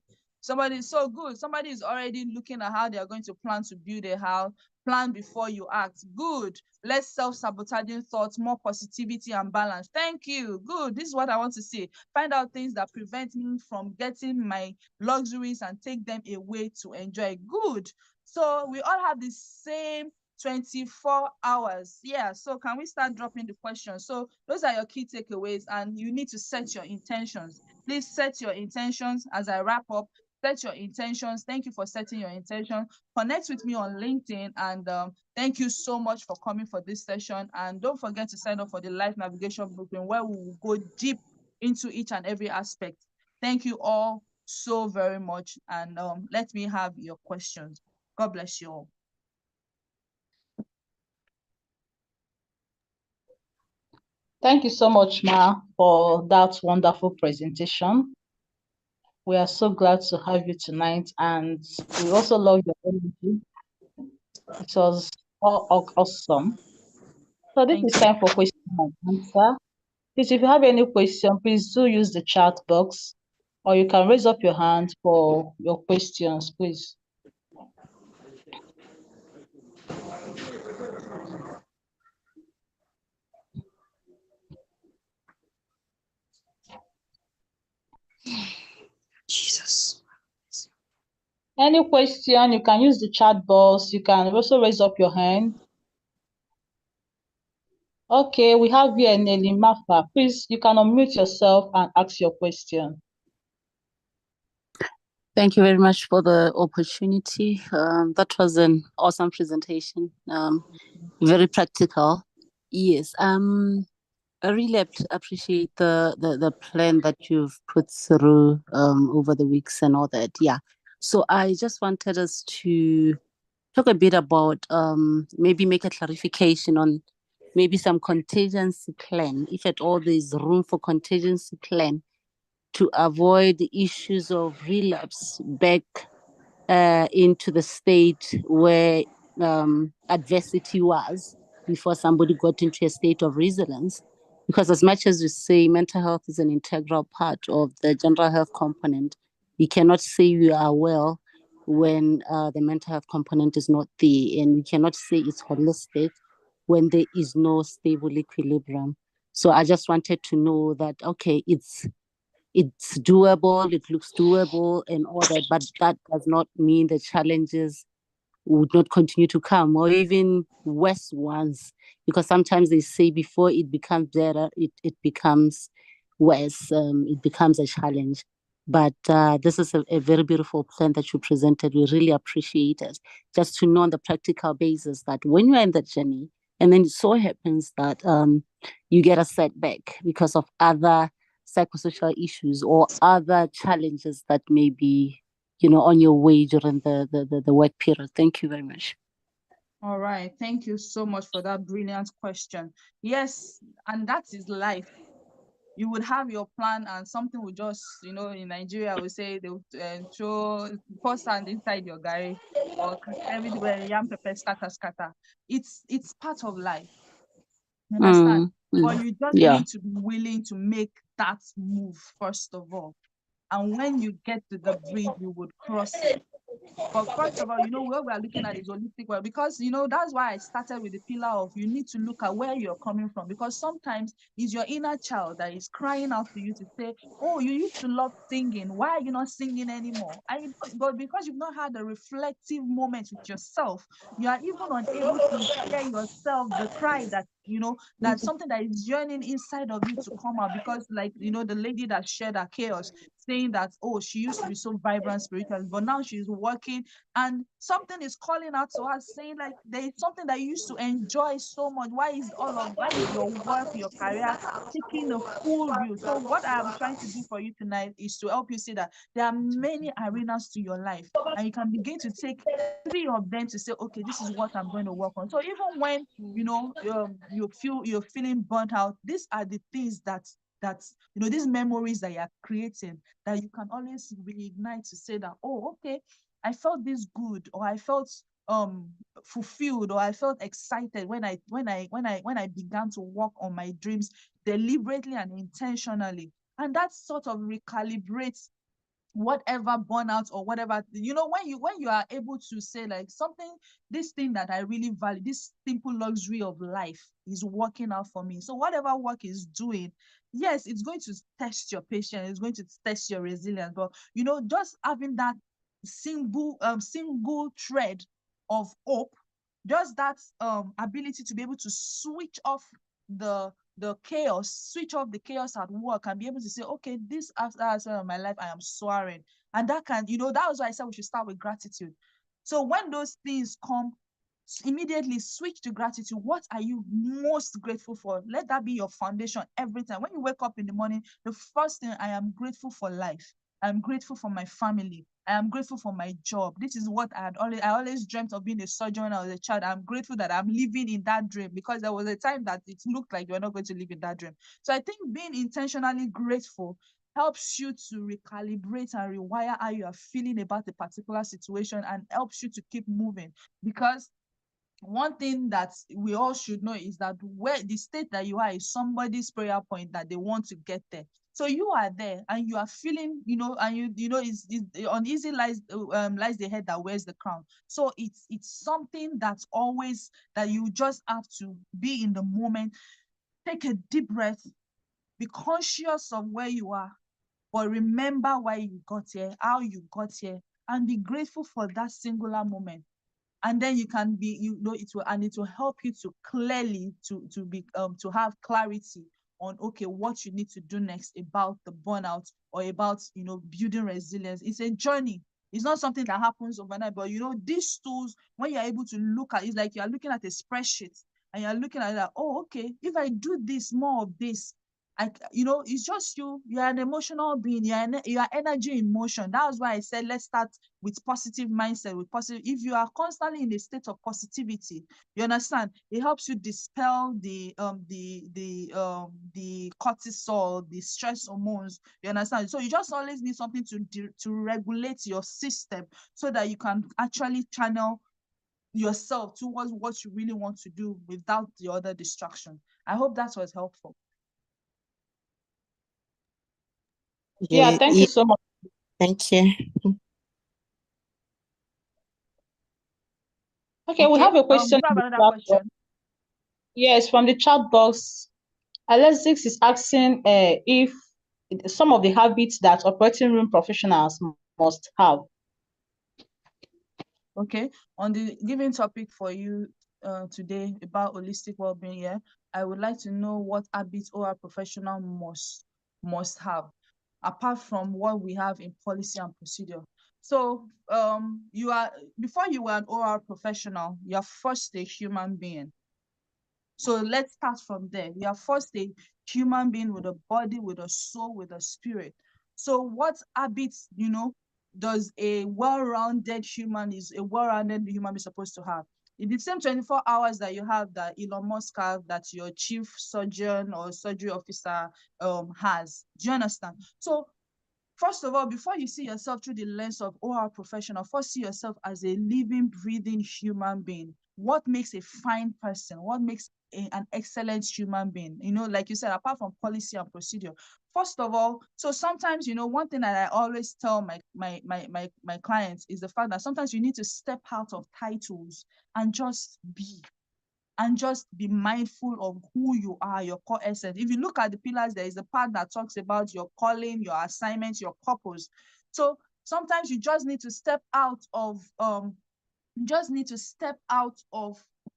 Somebody is so good. Somebody is already looking at how they are going to plan to build a house. Plan before you act. Good. Less self-sabotaging thoughts, more positivity and balance. Thank you. Good. This is what I want to see. Find out things that prevent me from getting my luxuries and take them away to enjoy. Good. So we all have the same 24 hours. Yeah. So can we start dropping the questions? So those are your key takeaways, and you need to set your intentions. Please set your intentions as I wrap up. Set your intentions. Thank you for setting your intention. Connect with me on LinkedIn, and thank you so much for coming for this session. And don't forget to sign up for the Life Navigation Blueprint, where we will go deep into each and every aspect. Thank you all so very much, and let me have your questions. God bless you all. Thank you so much, Ma, for that wonderful presentation. We are so glad to have you tonight, and we also love your energy. It was all awesome. So this is time for question and answer. Please, if you have any question, please do use the chat box, or you can raise up your hand for your questions, please. Jesus. Any question, you can use the chat box. You can also raise up your hand. Okay, we have here Nelly Mafa. Please, you can unmute yourself and ask your question. Thank you very much for the opportunity. That was an awesome presentation. Very practical. Yes. I really appreciate the plan that you've put through over the weeks and all that. Yeah. So I just wanted us to talk a bit about maybe make a clarification on maybe some contingency plan, if at all there's room for contingency plan to avoid the issues of relapse back into the state where adversity was before somebody got into a state of resilience. Because as much as you say mental health is an integral part of the general health component, you cannot say you are well when the mental health component is not there, and you cannot say it's holistic when there is no stable equilibrium. So I just wanted to know that, okay, it's doable, it looks doable and all that, but that does not mean the challenges would not continue to come, or even worse ones, because sometimes they say before it becomes better, it becomes worse, it becomes a challenge. But this is a very beautiful plan that you presented. We really appreciate it. Just to know on the practical basis that when you're in that journey, and then it so happens that you get a setback because of other psychosocial issues or other challenges that may be, on your way during the work period. Thank you very much. All right. Thank you so much for that brilliant question. Yes, and that is life. You would have your plan and something would just, in Nigeria, we say they would throw pour sand inside your gari, or everywhere, yam pepper, scatter. It's part of life. You understand? But you just need to be willing to make that move, first of all. And when you get to the bridge, you would cross it. But first of all, where we are looking at is holistic well, because, that's why I started with the pillar of you need to look at where you're coming from, because sometimes it's your inner child that is crying out to you to say, oh, you used to love singing. Why are you not singing anymore? But because you've not had a reflective moment with yourself, you are even unable to hear yourself, the cry that, that's something that is yearning inside of you to come out. Because like, the lady that shared her chaos, saying that, oh, she used to be so vibrant spiritually, but now she's working and something is calling out to her saying like there is something that you used to enjoy so much. Why is your work, your career taking a full view? So what I'm trying to do for you tonight is to help you see that there are many arenas to your life, and you can begin to take 3 of them to say, okay, this is what I'm going to work on. So even when you're feeling burnt out, these are the things that these memories that you're creating, that you can always reignite to say that, oh, okay, I felt this good, or I felt fulfilled, or I felt excited when I began to work on my dreams deliberately and intentionally. And that sort of recalibrates whatever burnout or whatever, when you are able to say like something, this thing that I really value, this simple luxury of life is working out for me. So whatever work is doing, yes, it's going to test your patience, it's going to test your resilience, but just having that single thread of hope, just that ability to be able to switch off the chaos, switch off the chaos at work, and be able to say, okay, this aspect of my life I am soaring. And that can, that was why I said we should start with gratitude. So when those things come, immediately switch to gratitude. What are you most grateful for? Let that be your foundation every time. When you wake up in the morning, the first thing, I am grateful for life. I'm grateful for my family. I am grateful for my job. This is what I always dreamt of, being a surgeon when I was a child. I'm grateful that I'm living in that dream, because there was a time that it looked like you're not going to live in that dream. So I think being intentionally grateful helps you to recalibrate and rewire how you are feeling about a particular situation, and helps you to keep moving. Because one thing that we all should know is that where the state that you are is somebody's prayer point that they want to get there. So you are there and you are feeling, and it's uneasy lies the head that wears the crown. So it's something that's always that you just have to be in the moment, take a deep breath, be conscious of where you are, but remember why you got here, how you got here, and be grateful for that singular moment. And then you can be, it will help you to clearly to have clarity on, okay, what you need to do next about the burnout, or about building resilience. It's a journey. It's not something that happens overnight. But these tools, when you're able to look at, it's like you're looking at a spreadsheet, and you're looking at it like, oh, okay, if I do this, more of this, it's just you're an emotional being, you're energy in motion. That's why I said let's start with positive mindset, with positive. If you are constantly in a state of positivity, you understand, it helps you dispel the cortisol, the stress hormones, you understand. So you just always need something to regulate your system, so that you can actually channel yourself towards what you really want to do without the other distraction. I hope that was helpful. Yeah, thank you so much. Thank you. Okay, we have a question. We have another question. Yes, from the chat box. Alexis is asking if some of the habits that operating room professionals must have. Okay, on the given topic for you today about holistic well-being, yeah, I would like to know what habits OR professional must have, apart from what we have in policy and procedure. So before you were an OR professional, you're first a human being. So let's start from there. You are first a human being with a body, with a soul, with a spirit. So what habits, does a well-rounded human is supposed to have? In the same 24 hours that you have, that Elon Musk have, that your chief surgeon or surgery officer has. Do you understand? So first of all, before you see yourself through the lens of OR professional, first see yourself as a living, breathing human being. What makes a fine person? What makes an excellent human being? Like you said, apart from policy and procedure. First of all, so sometimes, one thing that I always tell my clients is the fact that sometimes you need to step out of titles and just be. And just be mindful of who you are, your core essence. If you look at the pillars, there is a part that talks about your calling, your assignment, your purpose. So sometimes you just need to step out of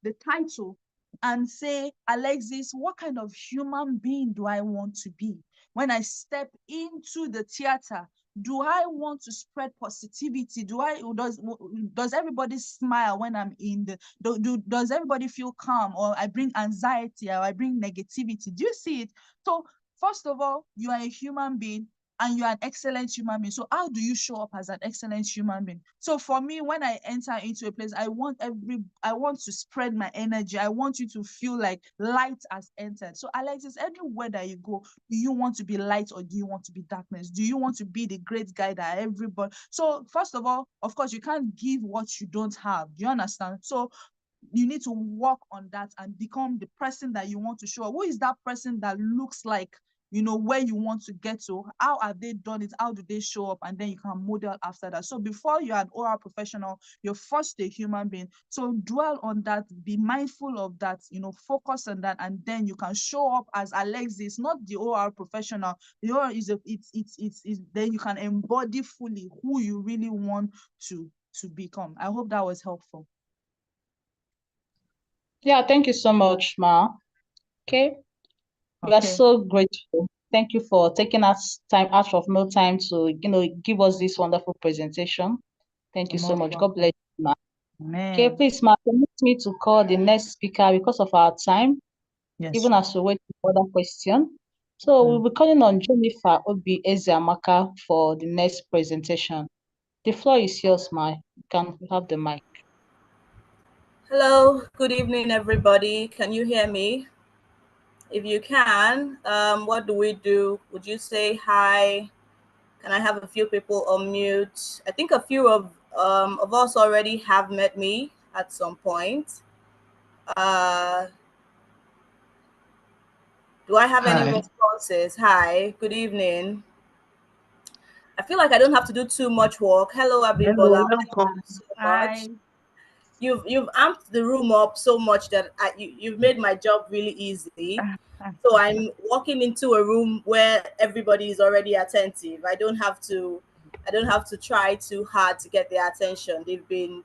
the title and say, Alexis, what kind of human being do I want to be? When I step into the theater, do I want to spread positivity? Does everybody smile when I'm in does everybody feel calm, or I bring anxiety, or I bring negativity? Do you see it? So first of all, you are a human being, and you are an excellent human being. So how do you show up as an excellent human being? So for me, when I enter into a place, I want to spread my energy. I want you to feel like light has entered. So Alexis, everywhere that you go, do you want to be light, or do you want to be darkness? Do you want to be the great guy that everybody? So first of all, of course, you can't give what you don't have. Do you understand? So you need to work on that and become the person that you want to show up. Who is that person that looks like where you want to get to. How have they done it? How do they show up? And then you can model after that. So before you're an oral professional, you're first a human being. So dwell on that, be mindful of that, focus on that, and then you can show up as Alexis, not the oral professional. The oral is then you can embody fully who you really want to become. I hope that was helpful. Yeah, thank you so much, Ma. Okay. We are so grateful. Thank you for taking us time out of no time to, give us this wonderful presentation. Thank you so much. God bless you, Ma. Okay, please, Ma, permit me to call the next speaker because of our time, even as we wait for other question. So we'll be calling on Jennifer Obi Eziamaka for the next presentation. The floor is yours, Ma. You can have the mic. Hello, good evening, everybody. Can you hear me? If you can, what do we do? Would you say hi? Can I have a few people on mute? I think a few of us already have met me at some point. Do I have any responses? Hi, good evening. I feel like I don't have to do too much work. Hello, Abimbola. Welcome. Thank you so much. You've amped the room up so much that you've made my job really easy. So I'm walking into a room where everybody is already attentive. I don't have to try too hard to get their attention. They've been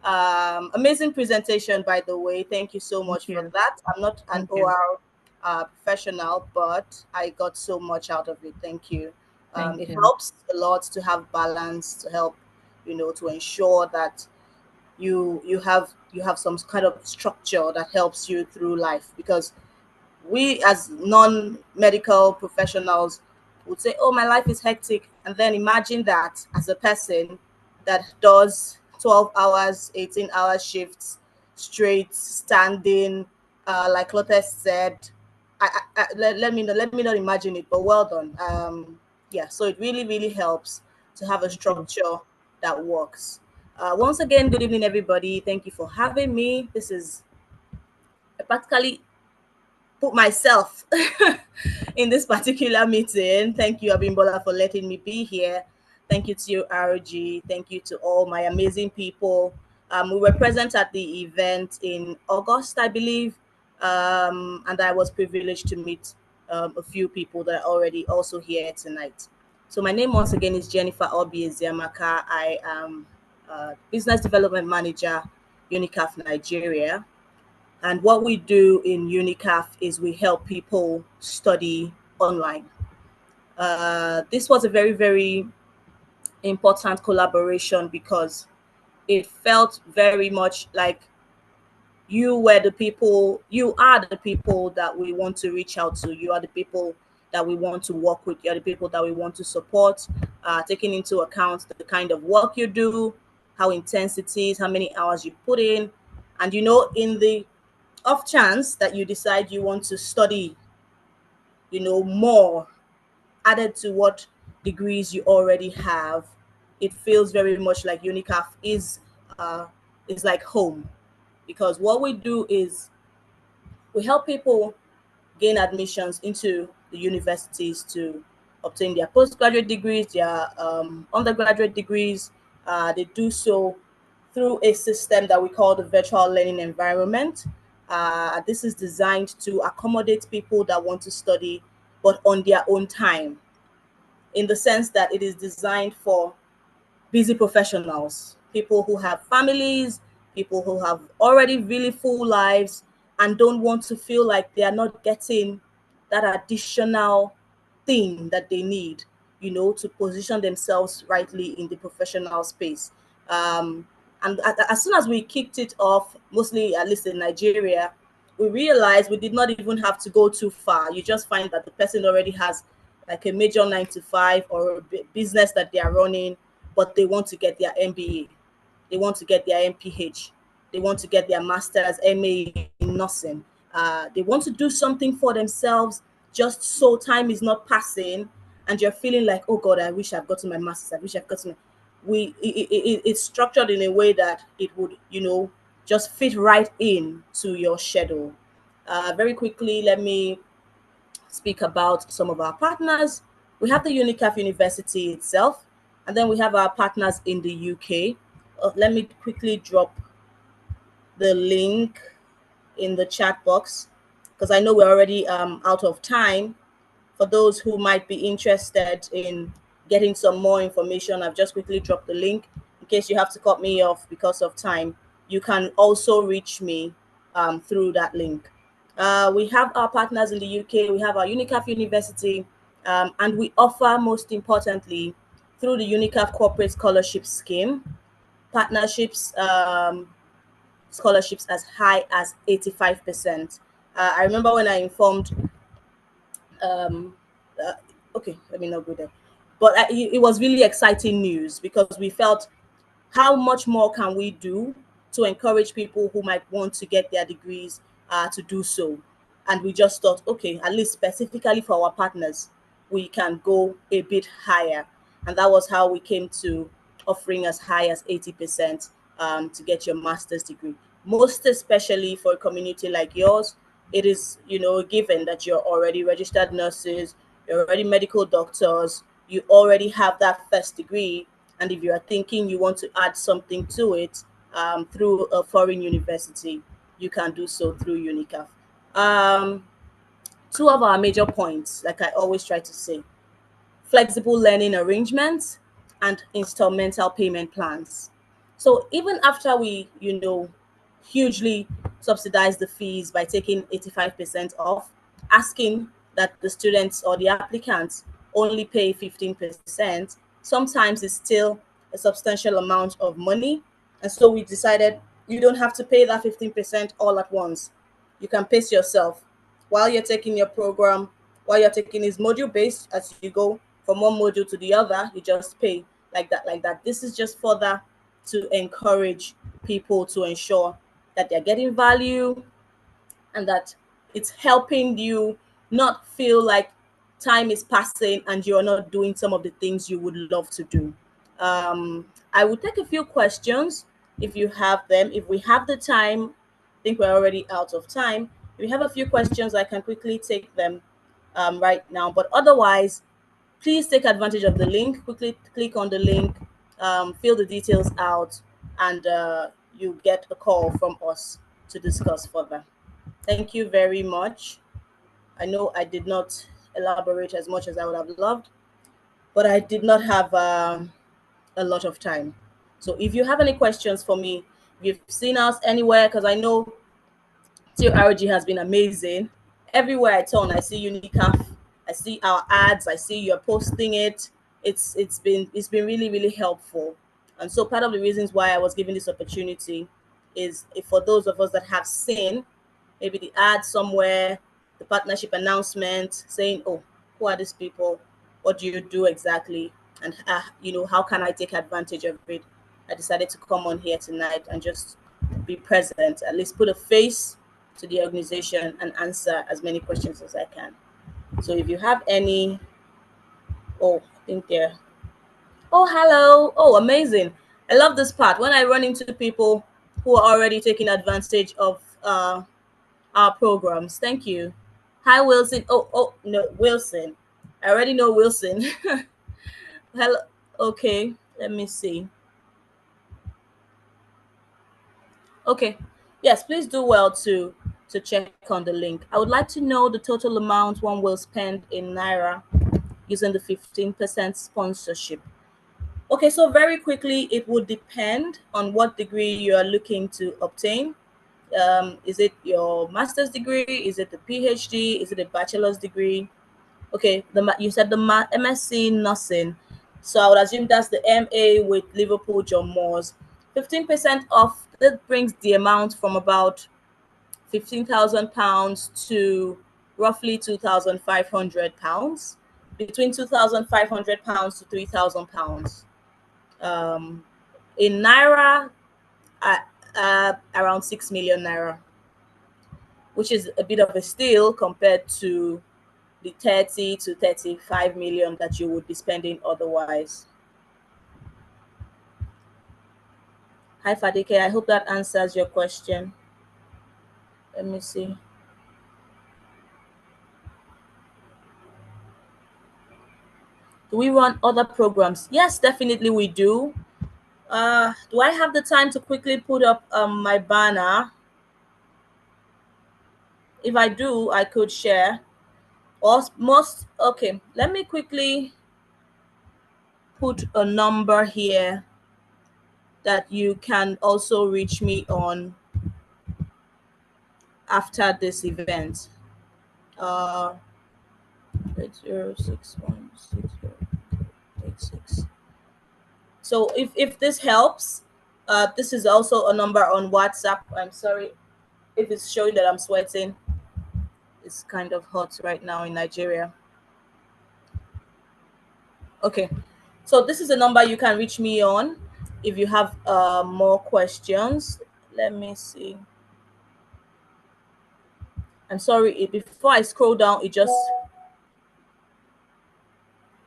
amazing presentation, by the way. Thank you so much for that. I'm not an OR professional, but I got so much out of it. Thank you. It helps a lot to have balance, to help, to ensure that you have some kind of structure that helps you through life, because we as non-medical professionals would say, oh, my life is hectic, and then imagine that as a person that does 12 hours 18-hour shifts straight, standing, like Lotus said. Let me not imagine it, but well done. Yeah, so it really helps to have a structure that works. Once again, good evening, everybody. Thank you for having me. This is practically put myself in this particular meeting. Thank you, Abimbola, for letting me be here. Thank you to you, RG. Thank you to all my amazing people. We were present at the event in August, I believe, and I was privileged to meet a few people that are already also here tonight. So my name once again is Jennifer Obi Eziamaka. I am Business Development Manager, UNICAF Nigeria. And what we do in UNICAF is we help people study online. This was a very important collaboration because it felt very much like you are the people that we want to reach out to. You are the people that we want to work with. You are the people that we want to support, taking into account the kind of work you do, how intense it is, how many hours you put in. And in the off chance that you decide you want to study, more added to what degrees you already have, it feels very much like UNICAF is like home, because what we do is we help people gain admissions into the universities to obtain their postgraduate degrees, their undergraduate degrees. They do so through a system that we call the virtual learning environment. This is designed to accommodate people that want to study, but on their own time, in the sense that it is designed for busy professionals, people who have families, people who have already really full lives and don't want to feel like they are not getting that additional thing that they need, to position themselves rightly in the professional space. And as soon as we kicked it off, mostly at least in Nigeria, we realized we did not even have to go too far. You just find that the person already has like a major 9 to 5 or a business that they are running, but they want to get their MBA, they want to get their MPH, they want to get their master's, MA in nursing. They want to do something for themselves, just so time is not passing, and you're feeling like, oh God, I wish I've gotten my master's. I wish I've gotten my. It's structured in a way that it would, just fit right in to your schedule. Very quickly, let me speak about some of our partners. We have the UNICAF University itself, and then we have our partners in the UK. Let me quickly drop the link in the chat box because I know we're already out of time. For those who might be interested in getting some more information, I've just quickly dropped the link in case you have to cut me off because of time. You can also reach me through that link. We have our partners in the UK, we have our UNICAF University, and we offer, most importantly, through the UNICAF Corporate Scholarship Scheme, partnerships, scholarships as high as 85%. I remember when I informed okay, let me not go there. But it was really exciting news because we felt, how much more can we do to encourage people who might want to get their degrees to do so? And we just thought, okay, at least specifically for our partners, we can go a bit higher. And that was how we came to offering as high as 80% to get your master's degree. Most especially for a community like yours, it is, a given that you're already registered nurses, you're already medical doctors, you already have that first degree. And if you are thinking you want to add something to it through a foreign university, you can do so through UNICAF. Two of our major points, like I always try to say: flexible learning arrangements and installmental payment plans. So even after we, hugely subsidize the fees by taking 85% off, asking that the students or the applicants only pay 15%, sometimes it's still a substantial amount of money. And so we decided you don't have to pay that 15% all at once. You can pace yourself while you're taking your program, while you're taking is module based. As you go from one module to the other, you just pay like that. This is just further to encourage people to ensure that they're getting value and that it's helping you not feel like time is passing and you're not doing some of the things you would love to do. I will take a few questions if you have them. If we have the time, I think we're already out of time. If we have a few questions, I can quickly take them right now. But otherwise, please take advantage of the link. Quickly click on the link, fill the details out, and you get a call from us to discuss further. Thank you very much. I know I did not elaborate as much as I would have loved, but I did not have a lot of time. So if you have any questions for me, if you've seen us anywhere, because I know TRG has been amazing. Everywhere I turn, I see UNICAF, I see our ads, I see you're posting it. It's been really, really helpful. And so part of the reasons why I was given this opportunity is if for those of us that have seen maybe the ad somewhere, the partnership announcement saying, oh, who are these people? What do you do exactly? And how can I take advantage of it? I decided to come on here tonight and just be present, at least put a face to the organization and answer as many questions as I can. So if you have any, I think they're, hello. Oh, amazing. I love this part. When I run into people who are already taking advantage of our programs. Thank you. Hi, Wilson. No, Wilson. I already know Wilson. Hello. Okay, let me see. Okay. Yes, please do well to check on the link. I would like to know the total amount one will spend in Naira using the 15% sponsorship. Okay, so very quickly, it would depend on what degree you are looking to obtain. Is it your master's degree? Is it the PhD? Is it a bachelor's degree? Okay, you said the MSc nursing. So I would assume that's the MA with Liverpool John Moores. 15% off, that brings the amount from about £15,000 to roughly £2,500, between £2,500 to £3,000. In Naira, around 6 million Naira, which is a bit of a steal compared to the 30 to 35 million that you would be spending otherwise. Hi, Fadike. I hope that answers your question. Let me see. Do we run other programs? Yes, definitely we do. Do I have the time to quickly put up my banner? If I do, I could share. Okay, let me quickly put a number here that you can also reach me on after this event. 80616086. So if this helps, this is also a number on WhatsApp. I'm sorry if it's showing that I'm sweating. It's kind of hot right now in Nigeria. Okay, so this is a number you can reach me on if you have more questions. Let me see. I'm sorry, before I scroll down, it just...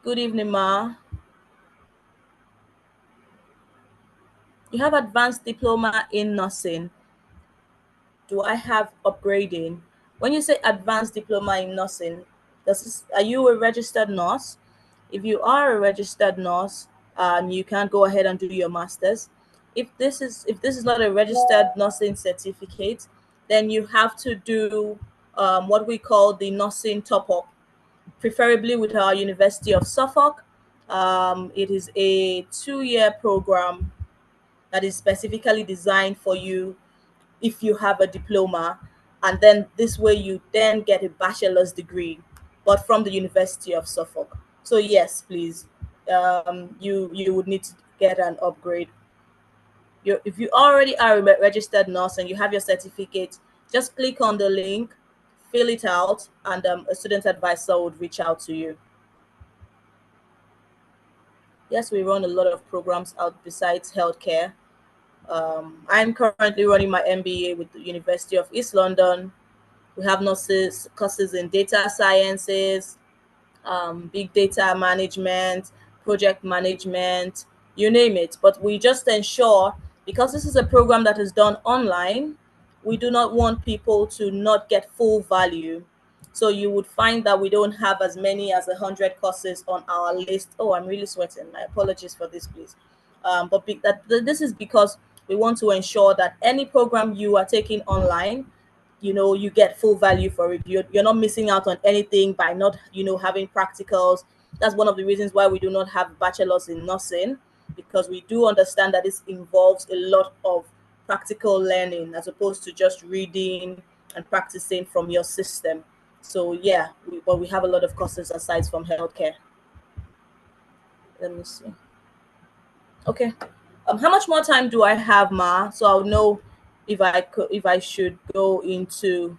Good evening, Ma. You have advanced diploma in nursing. Do I have upgrading? When you say advanced diploma in nursing, are you a registered nurse? If you are a registered nurse, you can go ahead and do your master's. If this is not a registered nursing certificate, then you have to do what we call the nursing top-up, preferably with our University of Suffolk. It is a 2-year program that is specifically designed for you if you have a diploma, and then this way you then get a bachelor's degree, but from the University of Suffolk. So yes, please, you would need to get an upgrade. If you already are a registered nurse and you have your certificate, just click on the link, fill it out, and a student advisor would reach out to you. Yes, we run a lot of programs out besides healthcare. I'm currently running my MBA with the University of East London. We have courses in data sciences, big data management, project management, you name it. But we just ensure, because this is a program that is done online, we do not want people to not get full value. So you would find that we don't have as many as 100 courses on our list. Oh, I'm really sweating. My apologies for this, please. But this is because we want to ensure that any program you are taking online, you get full value for it. You're not missing out on anything by not having practicals. That's one of the reasons why we do not have bachelors in nursing, because we do understand that this involves a lot of practical learning as opposed to just reading and practicing from your system. So yeah, but we have a lot of courses aside from healthcare. Let me see. Okay, how much more time do I have, Ma? So I'll know if I should go into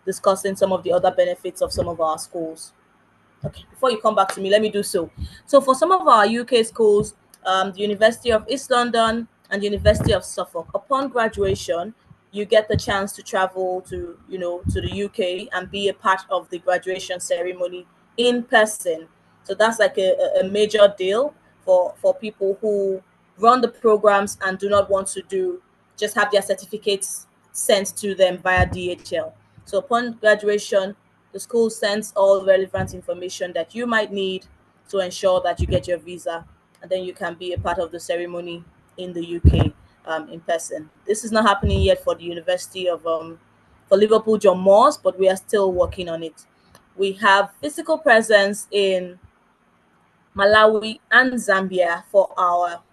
discussing some of the other benefits of some of our schools. Okay, before you come back to me, let me do so. So for some of our UK schools, the University of East London and the University of Suffolk, upon graduation, you get the chance to travel to the UK and be a part of the graduation ceremony in person. So that's like a major deal for people who run the programs and do not want to just have their certificates sent to them via DHL. So upon graduation, the school sends all relevant information that you might need to ensure that you get your visa, and then you can be a part of the ceremony in the UK in person. This is not happening yet for the University of for Liverpool John Moores, but we are still working on it. We have physical presence in Malawi and Zambia for our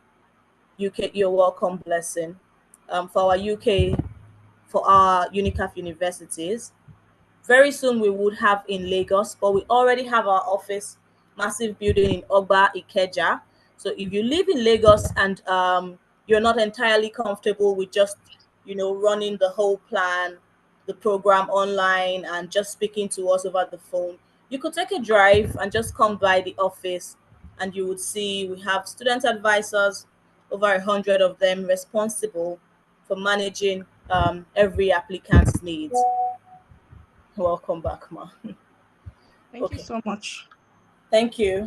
UK. You're welcome, blessing. For our UK, for our UNICAF universities. Very soon we would have in Lagos, but we already have our office, massive building in Ogba, Ikeja. So if you live in Lagos and you're not entirely comfortable with just, running the whole plan, the program online and just speaking to us over the phone, you could take a drive and just come by the office, and you would see we have student advisors, over 100 of them, responsible for managing every applicant's needs. Welcome back, Ma. Thank you so much. Thank you.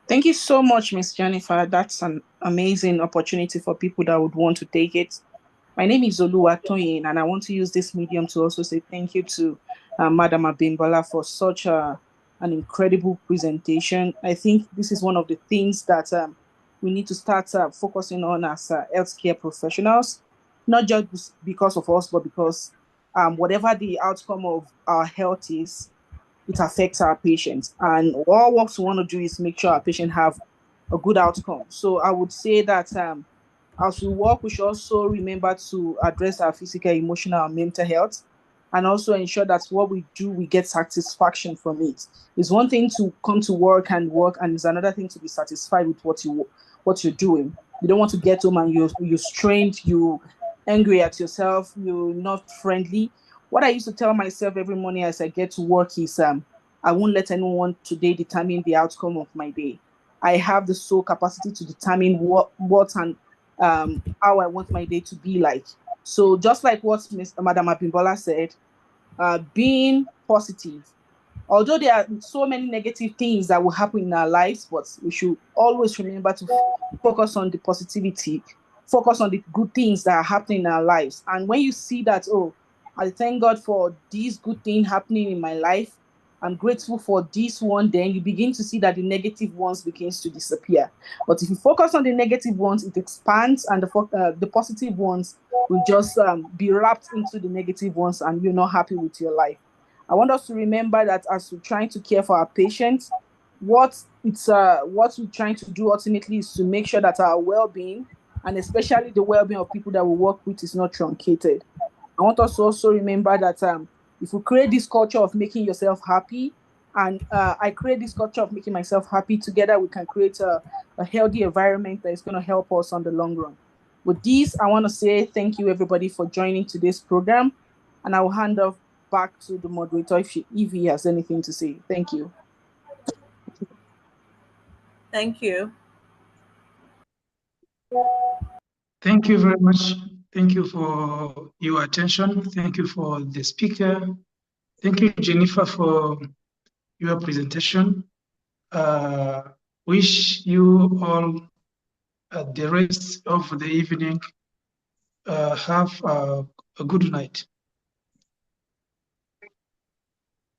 Thank you so much, Miss Jennifer. That's an amazing opportunity for people that would want to take it. My name is Oluwatoyin, and I want to use this medium to also say thank you to Madam Abimbola for such an incredible presentation. I think this is one of the things that we need to start focusing on as healthcare professionals, not just because of us, but because whatever the outcome of our health is, it affects our patients. And all what we want to do is make sure our patient have a good outcome. So I would say that as we work, we should also remember to address our physical, emotional, and mental health, and also ensure that what we do, we get satisfaction from it. It's one thing to come to work, and it's another thing to be satisfied with what you're doing. You don't want to get home and you're strained, you angry at yourself, you're not friendly. What I used to tell myself every morning as I get to work is I won't let anyone today determine the outcome of my day. I have the sole capacity to determine what and how I want my day to be like. So just like what Madam Abimbola said, being positive. Although there are so many negative things that will happen in our lives, but we should always remember to focus on the positivity, focus on the good things that are happening in our lives. And when you see that, oh, I thank God for this good thing happening in my life, I'm grateful for this one, then you begin to see that the negative ones begins to disappear. But if you focus on the negative ones, it expands, and the positive ones will just be wrapped into the negative ones, and you're not happy with your life. I want us to remember that as we're trying to care for our patients, what we're trying to do ultimately is to make sure that our well-being, and especially the well-being of people that we work with, is not truncated. I want us to also remember that if we create this culture of making yourself happy, and I create this culture of making myself happy, together we can create a healthy environment that is going to help us on the long run. With this, I want to say thank you, everybody, for joining today's program, and I will hand off back to the moderator if he has anything to say. Thank you. Thank you. Thank you very much. Thank you for your attention. Thank you for the speaker. Thank you, Jennifer, for your presentation. Wish you all the rest of the evening have a good night.